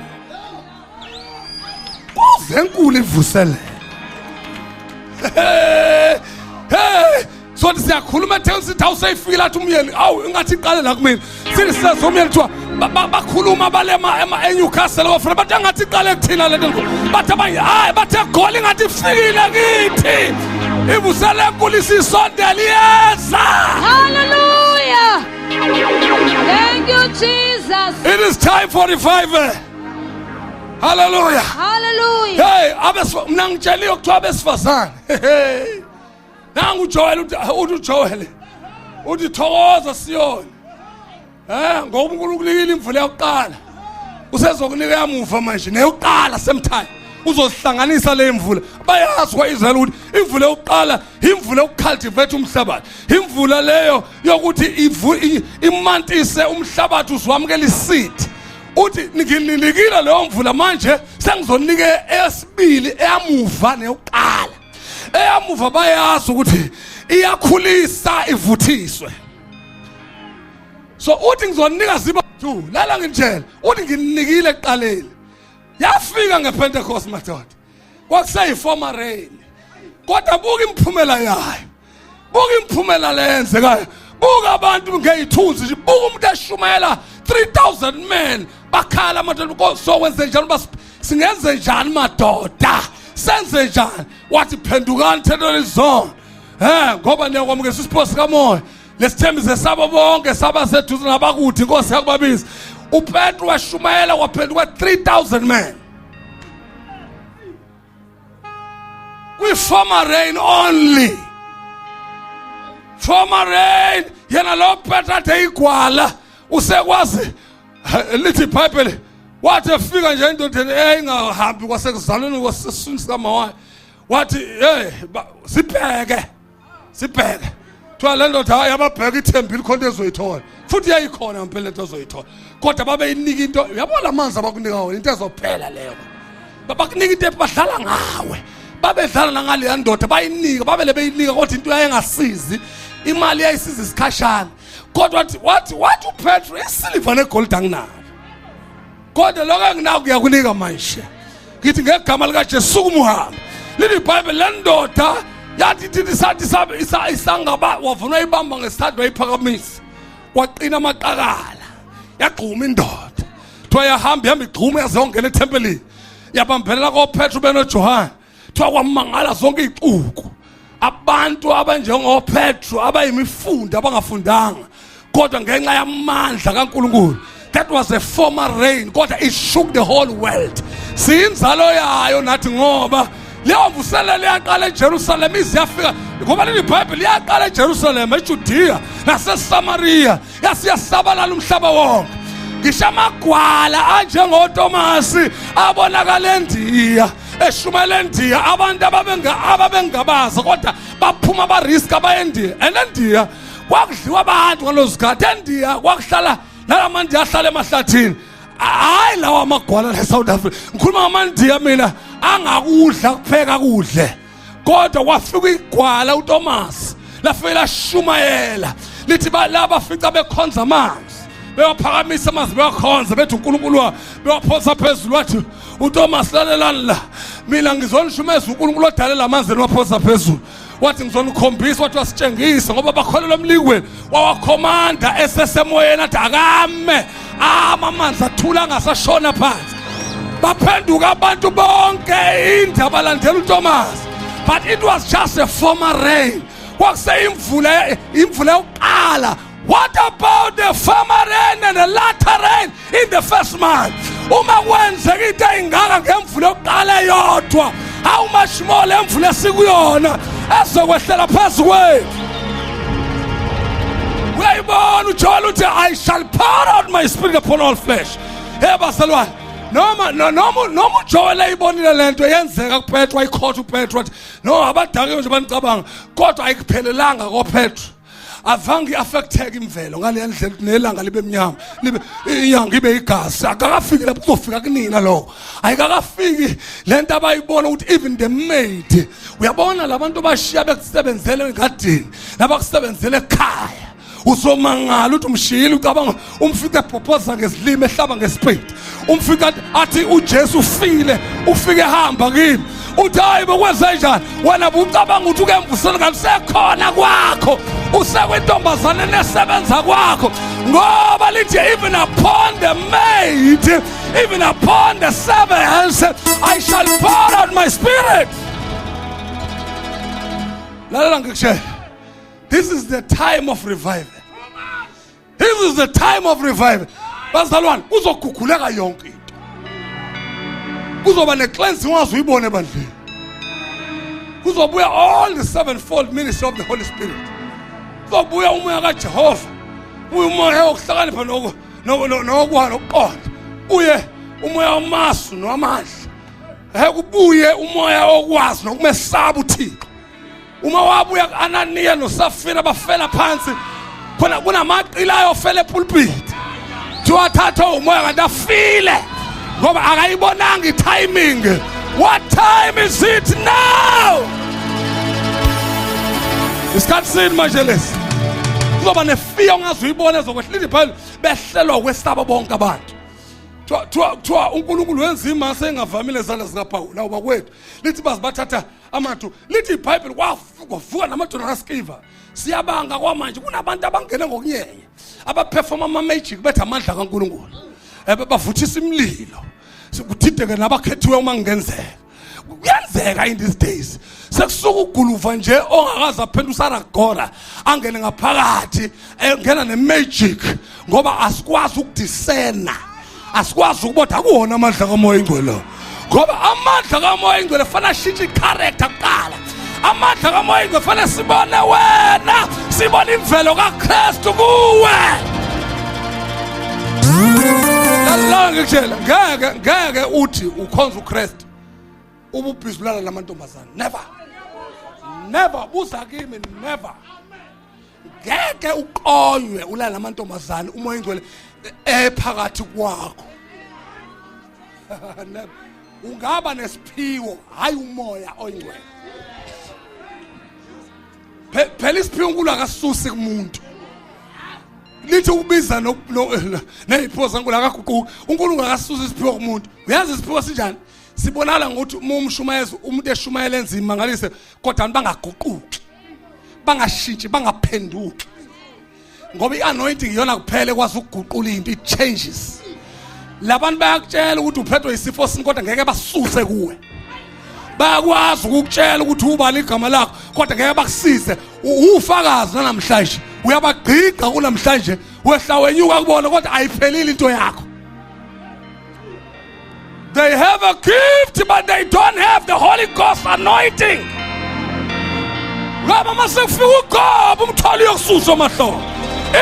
Kuze enkulu ivusele. Hey so siyakhuluma sithi awusayifika athi umyeni awu ingathi iqale la kumina sithi sisazo umyeni kuthiwa bakhuluma balema eNewcastle bafuna bathi angathi iqale kuthina lento bathi abanye hayi bathi egoli ngathi ifikile kithi ivusele enkulu isisondela iyeza. Hallelujah, thank you Jesus. It is time for revival. Hallelujah, hallelujah. Hey mina ngitsheliwe ukuthiwa abesifazane nangu uJoel uJoel uthi thokoza Siyoni ngoba uNkulunkulu ukunikile imvula yokuqala usezokunika yamuva manje neyokuqala semthani uzosihlanganisa le imvula bayazi kwaIsrael ukuthi imvula yokuqala imvula yokucultivate umhlabathi imvula leyo yokuthi imantise umhlabathi uzwamukela iseed uthi nginikile leyo mvula manje sengizonike esibili eyamuva neyokuqala eyamuva bayazi ukuthi iyakhulisa ivuthiswe so uthi ngizonika ziba 2 lala ngitshela uthi nginikile eqaleni yafika ngePentecost madoda kwakuseyiformer rain kodwa buka imphumela yayo buka imphumela lenzekayo buka abantu ngeyithunzi nje buka umuntu eshumayela 3000 men bakhala madoda so wenze njalo singenze njani madoda senze njani wathi phendukani thethelwe izona ngoba niyakwamukela isipho sikamoya lesithembiso sabo bonke sabaseduze nabakude inkosi yakubabiza uPetru washumayela waphenduka 3000 men kwi-former rain only former rain yena lo Petru athe igwala usekwazi lithi iBhayibheli wathi efika nje endodeni engahambi kwasekuzalweni kwasesiswini sikamawaya wathi sibheke kuthiwa le ndoda hayi ababheka ithembile khona ezoyithola futhi yayikhona ngempela lento ezoyithola kodwa babeyinika into yabona amanzi abakunika wona into ezophela leyo babakunika into ebadlala ngawe babedlala nangale ndoda bayinika babele beyinika kodwa into yayengasizi imali yayisiza isikhashana kodwa wathi uPetru isilver negold anginayo kodwa lokho enginako kuyakunika manje ngithi ngegama lika Jesu sukuma uhambe lithi iBhayibheli le ndoda yathi thithi sathi isangaba wavuna ibamba ngesithathu wayiphakamisa waqina amaqakala yagquma indoda thiwa yahamba igqume yazongena ethempelini yabambelela koPetru benoJohane thiwa kwamangala zonke izicuku abantu abanjengoPetru abayimifunda abangafundanga kodwa ngenxa yamandla kaNkulunkulu. That was a former rain. God, it shook the whole world. Sinzalo yayo nathi ngoba leyo mvusela liyaqala eJerusalem iziyafika ngoba le Bible liyaqala eJerusalem eJudea naseSamaria yasiyasabalala umhlaba wonke. Ngisho amagwala anjengoThomas abonakala eNdiya eshumela eNdiya abantu ababengabazi kodwa baphuma ba risk abayendiya eNdiya kwakudliwa abantu ngalozikhathi eNdiya kwakuhlala nalamandi ahlala emahlathini hayi lawa amagwala leSouth Africa ngikhuluma ngamandiya mina angakudla kupheka kudle kodwa kwafika igwala uThomas lafike lashumayela lithi balaba fica bekhonza amanzi beyaphakamisa amanzi beyakhonza bethi uNkulunkulu bewaphosa phezulu wathi uThomas lalelani la mina ngizonishumeza uNkulunkulu odalela amanzi niwaphosa phezulu wathi ngizonikhombisa wathi wasitshengisa ngoba bakholelwa emlikweni wawakhomanda esesemoyeni athi akame amanzi athula angasashona phansi baphenduka abantu bonke indaba balandela uThomas but it was just a former rain kwakuse imvula yokuqala. What about the former rain and the latter rain in the first month? Uma kwenzeka into engaka ngemvula yokuqala yodwa how much more lemvula esikuyona ezokwehlela phezu kwethu. Uyayibona uJoel uthi I shall pour out my spirit upon all flesh. Hey bazalwane noma uJoel ayibonile lento yenzeka kuPetro ayikhotha uPetro wathi no abadake nje banicabanga kodwa ayikuphelelanga koPetro. Avangi affecteke imvelo ngale ndlela nelanga libe emnyama libe inyanga ibe igazi akakafiki lapho kuzofika kunina lo ayikakafiki lento abayibona ukuthi even the maid uyabona labantu bashiya bekusebenzele engadini nabakusebenzele ekhaya usomangala uthi umshiyile ucabanga umfika epropose ngezilimo ehlaba ngespeed umfika athi uJesu ufile ufike ehamba kimi uthi hayi bokwenza njani wena ucabanga ukuthi ukemvusela ngalisekhona kwakho usekwentombazane nesebenza kwakho ngoba lithi even upon the maid even upon the servants I shall pour out my spirit. Lalela ngikushela this is the time of revival. This is the time of revival. Bazalwane uzoguguleka yonke into kuzoba necleansing wazi uyibone bandleni kuzobuya all the sevenfold ministry of the Holy Spirit kuzobuya umoya kaJehova umoya wokuhlakanipha nokuhamba nokuqonda uye umoya wamasu nowamandla kubuye umoya wokwazi nokumesaba uThixo uma wabuya kuAnaniya noSafira bafela phansi khona kunamaqila ayofela epulpit thiwathatha umoya kanti afile ngoba akayibonanga itiming. What time is it now? Isikhathi sini manje lesi kuzoba nefiya ongazi uyibona ezokwehlela iBhayibheli behlelwa kwesaba bonke abantu thiwa uNkulunkulu wenza imasa engavamile zala zikaPawulu lawo bakwethu lithi bazibathatha amathu lithi iBhayibheli kwavuka namadodana kaSkiva siyabanga kwamanje kunabantu abangena ngokunyenye abaperforma ama-magic bethi amandla kaNkulunkulu bavuthisa imililo sikuthideke nabakhethiwe uma ngenzeka kuyenzeka in these days sekusuka uguluva nje ongakaze aphendula uSaragora angene ngaphakathi engena ne-magic ngoba asikwazi ukudisena asikwazi ukubona akuwona amandla kaMoya Ingcwele ngoba amandla kaMoya Ingcwele fana ashintshe i-character kuqala amandla kaMoya Ingcwele fana sibone wena sibone imvelo kaKristu kuwe. La ngikutshela ngeke uthi ukhonza uKristu ububhizulala namantombazana never buza kimi never ngeke uqonywe ulala namantombazana uMoya Ingcwele ephakathi kwakho ungaba nesiphiwo hayi umoya oyingcwele phela isiphiwo uNkulunkulu akasusi kumuntu lithi ukubiza neziphiwo zaNkulunkulu akaguquki uNkulunkulu akasusi isiphiwo kumuntu uyazi isiphiwo sinjani sibonala ngokuthi umshumayezi umuntu eshumayela enzima mangalise kodwa bangaguquki bangashintshi bangaphenduki ngoba ianointing iyona kuphela kwazi ukuguqula into it changes. Labantu bayakutshela ukuthi uphethwe isifo sinkodwa ngeke basuse kuwe bayakwazi ukukutshela ukuthi ubani igama lakho kodwa ngeke bakusize ufakazi namhlanje uyabagqiqa kunamhlanje wehla wenyuka kubona kodwa ayiphelile into yakho. They have a gift but they don't have the Holy Ghost anointing. Ngoba masefika ugoba umtholi yokususa amahlo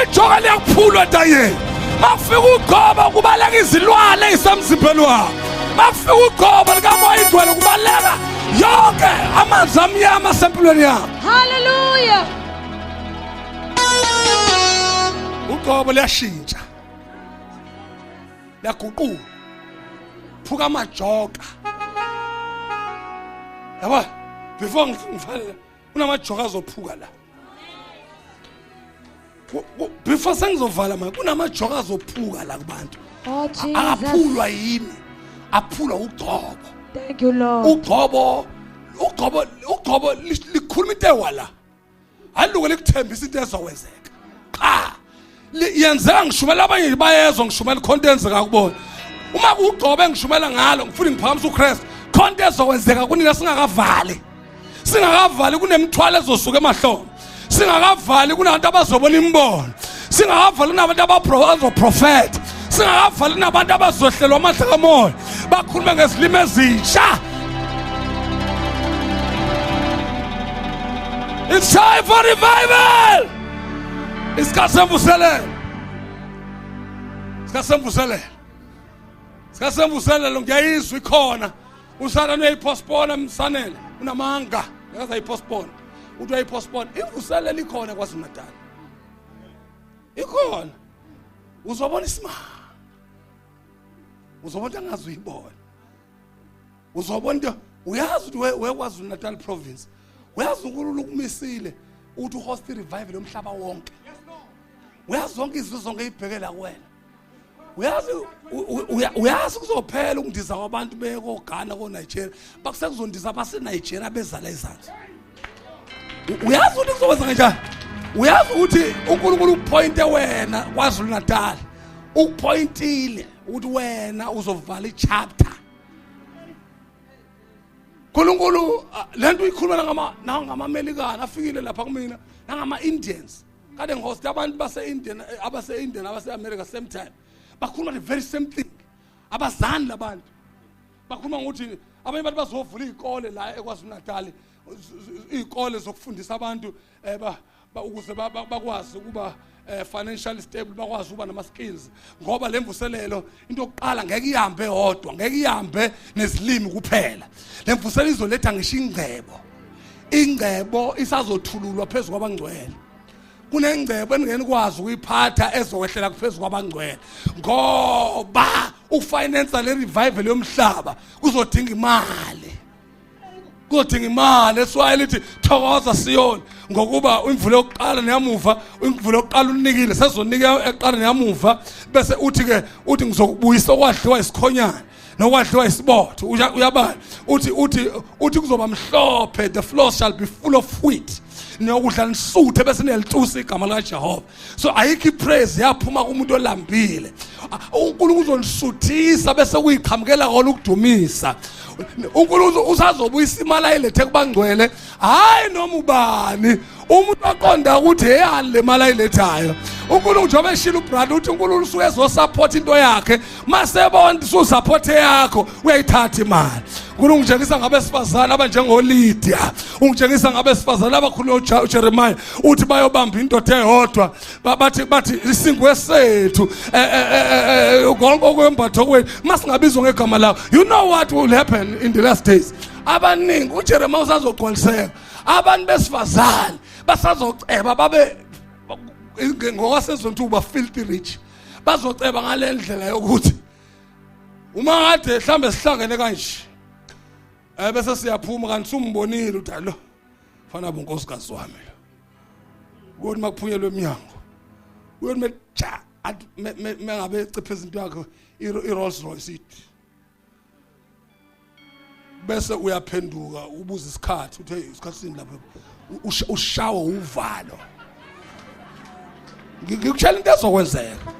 ijoka liyakuphulwa dayeni makufika ugoba kubaleka izilwane ezisemzimbeni wakho makufika ugoba likaMoya Ingcwele kubaleka yonke amanzi amnyama asempilweni yakho. Hallelujah. Ugoba liyashintsha liyaguqula phuka amajoka yabo before ngifale unamajoka azophuka la before sengizovala manje kunamajoka azophuka la kubantu. Oh, Jesus. Akaphulwa yini? Aphulwa ugcobo. Thank you, Lord. Ugcobo likhuluma into ewala. Haluke likuthembisa into ezowenzeka. Cha. Yenzeka ngishumela abanye bayezwa ngishumela ikhonto enzeka kubona. Uma ugcobo engishumela ngalo ngifuna ngiphakamisa uChrist. Khonto ezokwenzeka kunina singakavali. Singakavali kunemithwalo ezosuka emahlombe. Singakavali kunabantu abazobona imbono. Singakavali kunabantu abaprofeta. Singakavali kunabantu abazohlelwa amandla kamoya. Bakhuluma ngezilimi ezintsha. It's time for revival. Isikhasemvuselelo. Isikhasemvuselelo ngiyayizwa ikhona. Usana uyayipostpone emsanele. Unamanga. Yaza ayipostpone. Uthi uyayipostpone. Ivuselelo ikhona kwaZulu-Natal. Ikhona. Uzobona isimanga. Uzobona angazi uyibona. Uzobona into uyazi ukuthi weKwaZulu-Natal province. Uyazi uNkulunkulu ukumisile uthi uhost revival yomhlaba wonke. Uyazi zonke izizwe zonke ibhekela kuwena. Uyazi kuzophela ukundiza kwabantu bekoGhana koNigeria bakusekuzondiza abaseNigeria bezala izandla. Uyazi ukuthi kuzokwenza kanjani? Uyazi ukuthi uNkulunkulu upointe wena kwaZulu-Natal. Ukupointile ukuthi wena uzovala ichapter. uNkulunkulu lento ikhuluma ngama-American afikile lapha kumina nangama-Indians. Kade ngihost abantu base-Indian abase-America same time. Bakhuluma the very same thing. Abazani labantu. Bakhuluma ngokuthi abanye abantu bazovula izikole la eKwaZulu-Natal. Izikole zokufundisa abantu ukuze bakwazi ukuba financially stable, bakwazi ukuba nama skills. Ngoba lemvuselelo into yokuqala ngeke ihambe hodwa, ngeke ihambe nezilimi kuphela. Lemvuselelo izoletha ngisho ingcebo. Ingcebo isazothululwa phezulu kwabangcwele. Kunengcebo engeke kwazi ukuyiphatha ezokwehlela kuphezulu kwabangcwele. Ngoba ufinance le revival yomhlaba kuzodinga imali. Kuzodinga imali eswayile lithi thokoza Siyoni ngokuba imvulo yokuqala neyamuva, imvulo yokuqala unikile sezonika eqala neyamuva bese uthi ngizokubuyisa okwadliwa isikhonyana nokwadliwa isibotho. Uyabala uthi kuzoba mhlophe, the floor shall be full of wheat. Nokudla nisuthe bese nelitusa igama likaJehova. So ayikho ipraise yaphuma kumuntu olambile. uNkulunkulu uzonisuthisa bese kuyiqhamukela kona ukudumisa. uNkulunkulu usazobuyisa imali ayilethe kubangcwele, hayi noma ubani. Umuntu aqonda ukuthi eyani le mali ayilethayo. uNkulunkulu njengoba eshila ubrother uthi uNkulunkulu usuke ezosupport into yakhe, masebona ususupport yakho uyayithatha imali. uNkulunkulu ungitshengisa ngabesifazana abanjengoLydia, ungitshengisa ngabesifazana abakhuluma uJeremiah uthi bayobamba indoda eyodwa bathi isingwe sethu konke okwembatho kwethu masingabizwa ngegama lawo. You know what will happen in the last days? Abaningi uJeremiah usazogcwaliseka, abantu besifazane basazoceba babe ngokwasezonto uba filthy rich, bazoceba ngale ndlela yokuthi uma kade mhlambe sihlangene kanje bese siyaphuma kanti sumbonile uthi alo fana bonkosikazi wami lo ukuthi makuphunyelwe eminyango uyothi meja mengabe ecipheza into yakho iRolls Royce ithi bese uyaphenduka ubuza isikhathi uthi hey isikhathi sini lapha ushawa uvalo. Ngikutshela into ezokwenzeka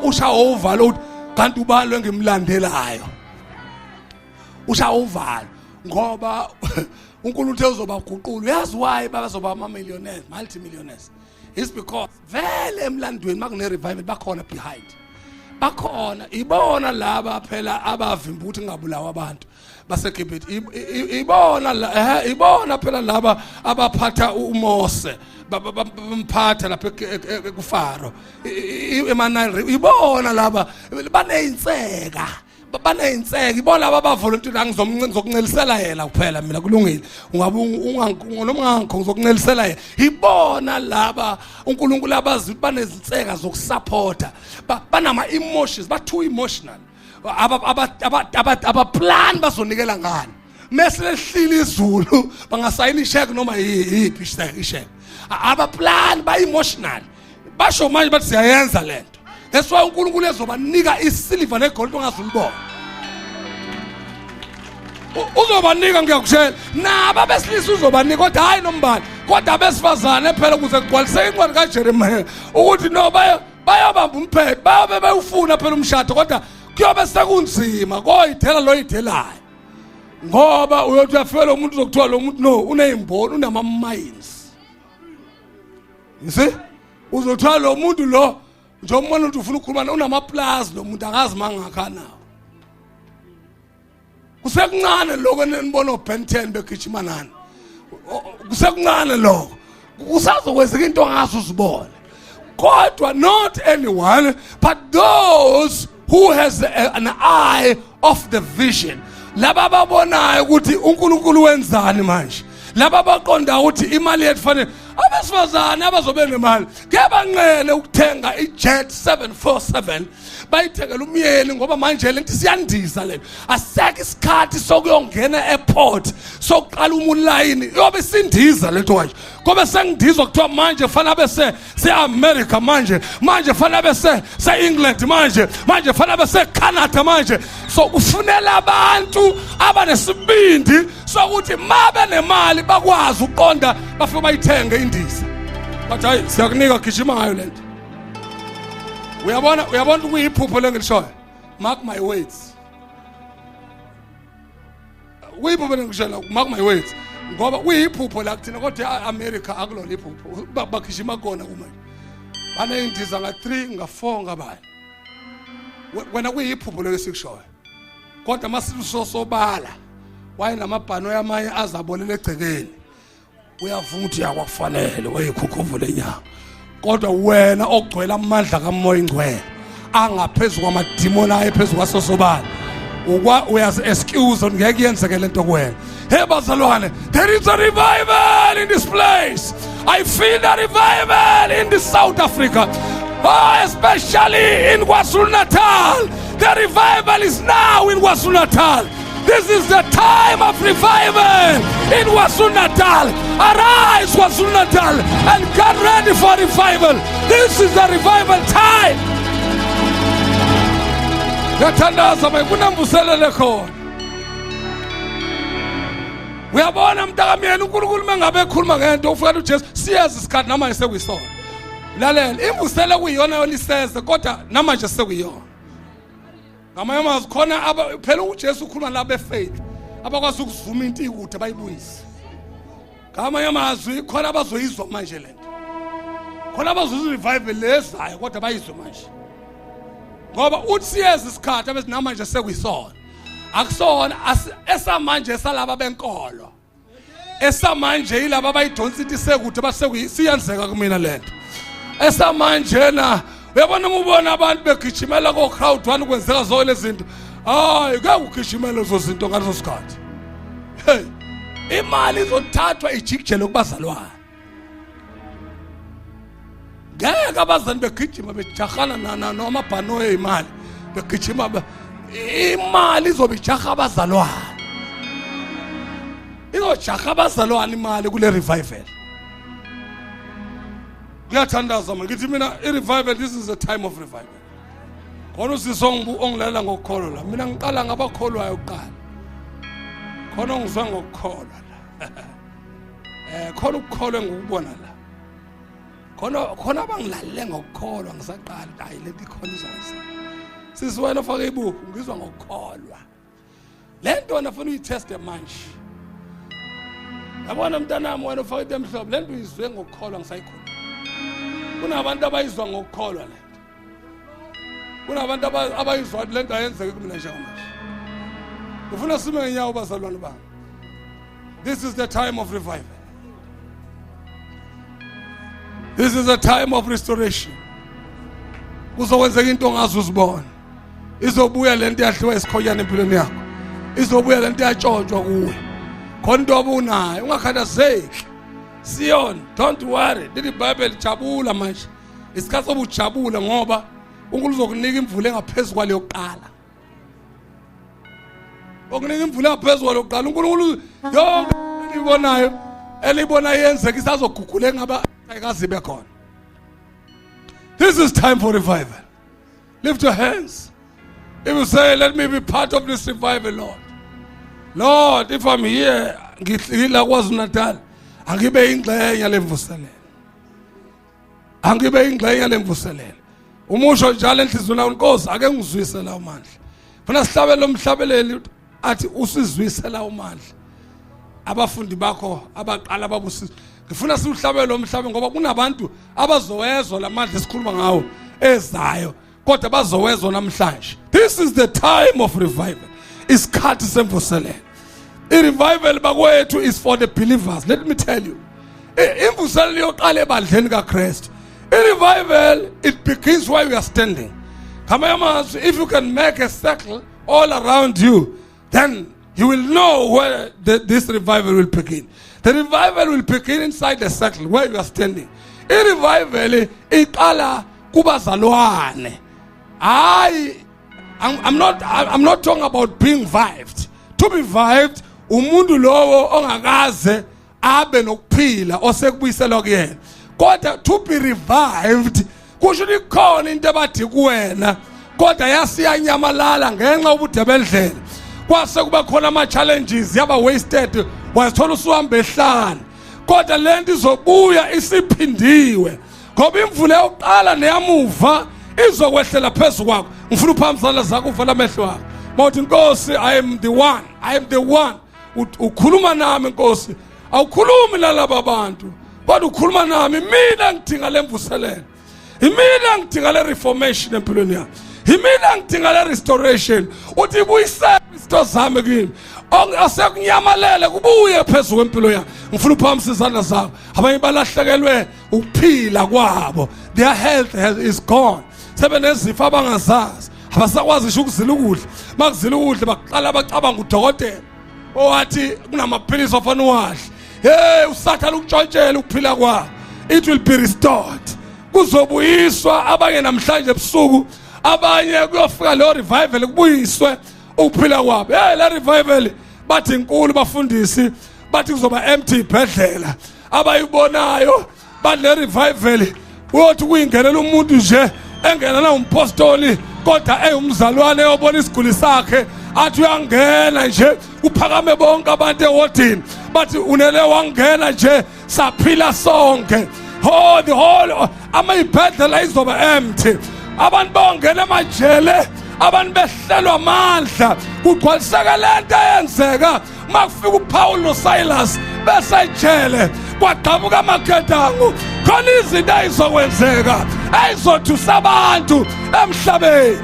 ushawa uvalo uthi kanti ubalo engimlandelayo ushawa uvalo ngoba uNkulunkulu uthe uzobaguqula. Uyazi why bazoba ama-millionaires, multi-millionaires? It's because vele emlandweni makune revival bakhona behind. Bakhona ibona laba phela abavimba ukuthi ngabulawa abantu baseGibhithe. Ibona phela laba abaphatha uMose bamphatha lapha kuFaro eManile. Ibona laba baneyintseka, ibona laba abavolunteer ngizokuncelisela yena kuphela mina kulungile. Ungabe noma ngizokuncelisela yena. Ibona laba uNkulunkulu abazi banezinseka zokusupporta, banama emotions, too emotional. Abaplan bazonikela ngani mese lehlile izulu bangasayina isheke noma yiphi isheke. abaplan ba emotional basho manje bathi siyayenza lento. That's why uNkulunkulu ezobanika isilver negold ongazulibona. Uzobanika ngiyakutshela naba besilisa uzobanika kodwa hayi nombani kodwa besifazane phela ukuze kugcwaliseke incwadi kaJeremiah ukuthi no bayabamba umphetho babe bayufuna phela umshado kodwa kuyobe sekunzima koyithela lo yithelayo ngoba uyothi uyafela umuntu uzokuthiwa lo muntu no unezimboni unama minds. You see uzothiwa lo muntu lo njengoba umuntu ufuna ukukhuluma unama plus lo muntu akazi mangakha nawo. Kusekuncane lokho nenibona uBen 10 begijima nani. Kusekuncane lokho. Kusazokwenzeka into ongazi uzibone. Kodwa not anyone but those who has an eye of the vision. Laba babonayo ukuthi uNkulunkulu wenzani manje. Laba baqonda ukuthi imali yethu fanele abesifazane abazobe nemali kebanqele ukuthenga ijet 747 bayithengela umyeni ngoba manje lento siyandisa lento aseke isikhathi sokuyongena airport sokuqala umulayini yobe sindiza lento manje ngoba sengidizwa kuthiwa manje fanele bese seAmerica manje fanele bese seEngland manje fanele bese Canada manje so kufunela abantu abanesibindi sokuthi mabe nemali bakwazi uqonda bafike bayithenge indiza. But hayi siyakunika gijima ngayo lento. Uyabona kuyiphupho lengilishoyo. Mark my words. Kuyiphupho lengilishoyo mark my words. Ngoba kuyiphupho la kuthina kodwa eAmerica akulona iphupho. Bagijima khona kumanje. Bane indiza nga3 nga4 ngabani. Wena kuyiphupho lesikishoyo. Kodwa masilusosobala wayenamabhano yamanye azabolela egcekeni. Uyavuma ukuthi yakwafanele wayekhukhuvule inyama kodwa wena ogcwela amandla kaMoya Ingcwele angaphezulu kwamadimoni ayephezulu kwasosobala uyazi excuse ngeke yenzeke lento kuwena. Hey bazalwane, there is a revival in this place. I feel the revival in the South Africa, especially in KwaZulu-Natal. The revival is now in KwaZulu-Natal. This is the time of revival in KwaZulu-Natal. Arise, KwaZulu-Natal, and get ready for revival. This is the revival time. Yathandaza kunamvuselele khona. Uyabona mntakamyeni uNkulunkulu mangabe ekhuluma ngento ufika uJesu siyazi isikhathi namanje sekuyisona. Lalela imvusele kuyiyona yoliseze kodwa namanje sekuyiyona. Ngamanye amazwi khona phela uJesu ukhuluma la befaith abakwazi ukuzuma into ikude bayibuyise. Ngamanye amazwi khona abazoyizwa manje lento. Khona abazozizwa revival lezayo kodwa bayizwe manje. Ngoba uthi siyeza isikhathi abesi namanje sekuyisona. Akusona esamanje salaba benkolo. Esamanje yilabo abayidonsa into sekude basiyenzeka kumina lento. Esamanje na uyabona ubona abantu begijimela ko crowd one kwenzeka zonke lezi zinto. Hayi ke ugijimela lezo zinto ngaleso sikhathi. Hey, imali izothathwa ijikijele kubazalwane. Ngeke abazali begijima bejahana noma bhano ezimali begijima imali izobijaha abazalwane. Izojaha abazalwane imali kule revival. Ngiyathandaza ngithi mina i-revival, this is a time of revival. Khona usisongu ongilalela ngokukholwa la. Mina ngiqala ngabakholwayo kuqala. Khona ongizwa ngokukholwa la. Khona ukukholwa ngokubona la. Khona abangilalele ngokukholwa ngisaqala hayi lento ikhona izonisa. Sisi wena ufake ibuku ngizwa ngokukholwa. Lento wena ufuna uyiteste manje. Yabona mntanami wena ufake demhlobo lento uyizwe ngokukholwa ngisayikhona. Kunabantu abayizwa ngokukholwa lento. Kunabantu abayizwa lento ayenzeke kumina njengamanje. Ufuna sime ngenyawo bazalwane bami. This is the time of revival. This is a time of restoration. Kuzokwenzeka into ongazi uzibona. Izobuya lento yadliwa isikhonyana empilweni yakho. Izobuya lento yatshontshwa kuwe. Khona into obunayo ungakhathazeki. Sion, don't worry. Lithi iBhayibheli jabula manje. Isikhathi sobujabula ngoba uNkulunkulu uzokunika imvula engaphezulu kwale yokuqala. Okunika imvula engaphezulu kwale yokuqala. uNkulunkulu yonke elibonayo elibona yenzeka isazogugula engaba ayikazibe khona. This is time for revival. Lift your hands. If you say, let me be part of this revival, Lord. Lord, if I'm here, ngila KwaZulu-Natal, angibe ingxenye lemvuselelo. Angibe ingxenye lemvuselelo. Umusho njalo enhlizweni yakho Nkosi ake ngizwise la amandla. Funa sihlabele umhlabeleli athi usizwise la amandla. Abafundi bakho abaqala babusizwe. Ngifuna sihlabele umhlabe ngoba kunabantu abazowezwa lamandla esikhuluma ngawo ezayo kodwa bazowezwa namhlanje. This is the time of revival. Isikhathi semvuselelo. I-revival bakwethu is for the believers. Let me tell you. Imvuselelo yoqala ebandleni kaKristu. I-revival, it begins where you are standing. Come on, if you can make a circle all around you, then you will know where this revival will begin. The revival will begin inside the circle where you are standing. I-revival iqala kubazalwane. I'm not talking about being vived. To be vived, umuntu lowo ongakaze abe nokuphila osekubuyiselwa kuyena. Kodwa to be revived kusho ikhona into abathi kuwena kodwa yasiyanyamalala ngenxa ubude bendlela. Kwase kuba khona ama challenges yaba wasted wasithola usuhamba ehlane. Kodwa lento izobuya isiphindiwe. Ngoba imvula yokuqala neyamuva izokwehlela phezulu kwakho. Ngifuna uphamzana zakho uvala amehlo akho. Mawuthi Nkosi, I am the one. I am the one. Ukhuluma nami Nkosi. Awukhulumi lalaba abantu. Kodwa ukhuluma nami mina ngidinga lemvuselelo. Imina ngidinga le reformation empilweni yami. Imina ngidinga le restoration. Uthi buyisele izinto zami kimi. Asekunyamalele kubuye phezulu kwempilo yami. Ngifuna uphakamisa izandla zakho. Abanye balahlekelwe ukuphila kwabo. Their health is gone. Sebenezifo abangazazi. Abasakwazi ngisho ukuzila ukudla. Makuzila ukudla baqala bacabanga udokotela. Owathi kunamaphilisi ofana uwadle. Hey, usathana ukutshontshela ukuphila kwabo. It will be restored. Kuzobuyiswa abanye namhlanje ebusuku. Abanye kuyofika lo revival kubuyiswe ukuphila kwabo. Hey, la revival bathi inkulu bafundisi bathi kuzoba empty ibhedlela. Abayibonayo bathi le revival uyothi kuyingenela umuntu nje engena na umpostoli kodwa umzalwane yobona isiguli sakhe athi uyangena nje uphakame bonke abantu ewodini bathi unele wangena nje saphila sonke. Oh, the whole amayibhedlela izoba empty. Abantu bangena emajele abantu behlelwa amandla kugcwaliseka lento eyenzeka makufika uPaul noSilas besejele kwaqhamuka amaketangu khona izinto ezizokwenzeka ezothusa abantu emhlabeni.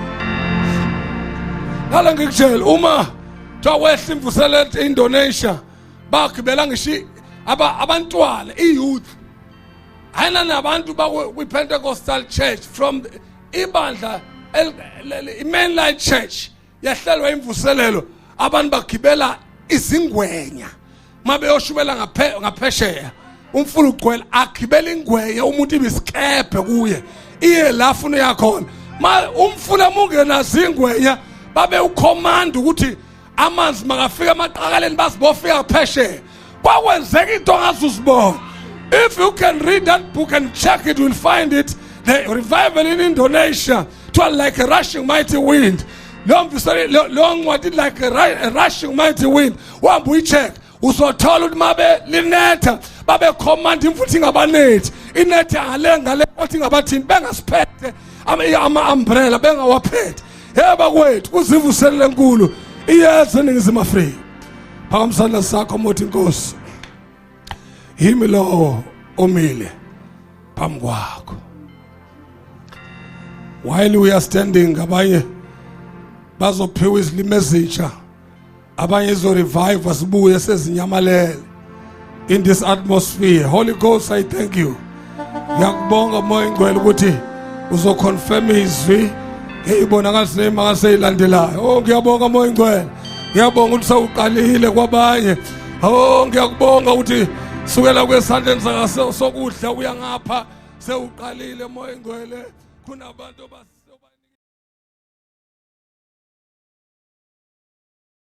Ngale ngikutshela uma kwehla imvuselelo eIndonesia bagibela ngisho abantwana iyouth ayina nabantu kwi-Pentecostal church from ibandla i-mainline church yahlelwa imvuselelo abantu bagibela izingwenya mabe yoshubela ngaphesheya umfulu ugcwele agibela ingwenya umuntu ibisikephe kuye iye la funa yakhona umfulu amungena zingwenya babe ucommand ukuthi amanzi makafika amaqakaleni basibofika phesheya kwakwenzeka into ngazuzibona. If you can read that book and check it, you will find it. The revival in Indonesia, it was like a rushing mighty wind. Long what it like a rushing mighty wind. One we check. Uso told mabe lineta, babe command him putting about net. In that alenga putting about him benga spet. Ama umbrella benga wapet. Eba wait, uzivu selengulu. Yes, and is my free. Pamsana sako motin goes. Himilo omile pamkwakho. While we are standing, abanye bazophiwa izilimi ezitsha, abanye zo-revive asibuye sezinyamalele in this atmosphere. Holy Ghost, I thank you. Ngiyakubonga moya ngcwele ukuthi uzoconfirm izwi ezibonakalisa emangaseyilandelayo. Oh, ngiyabonga moya ngcwele. Ngiyabonga ukuthi sawuqalile kwabanye. Oh, ngiyakubonga ukuthi sukela kwesandleni sokudla uya ngapha sewuqalile moya ngcwele kunabantu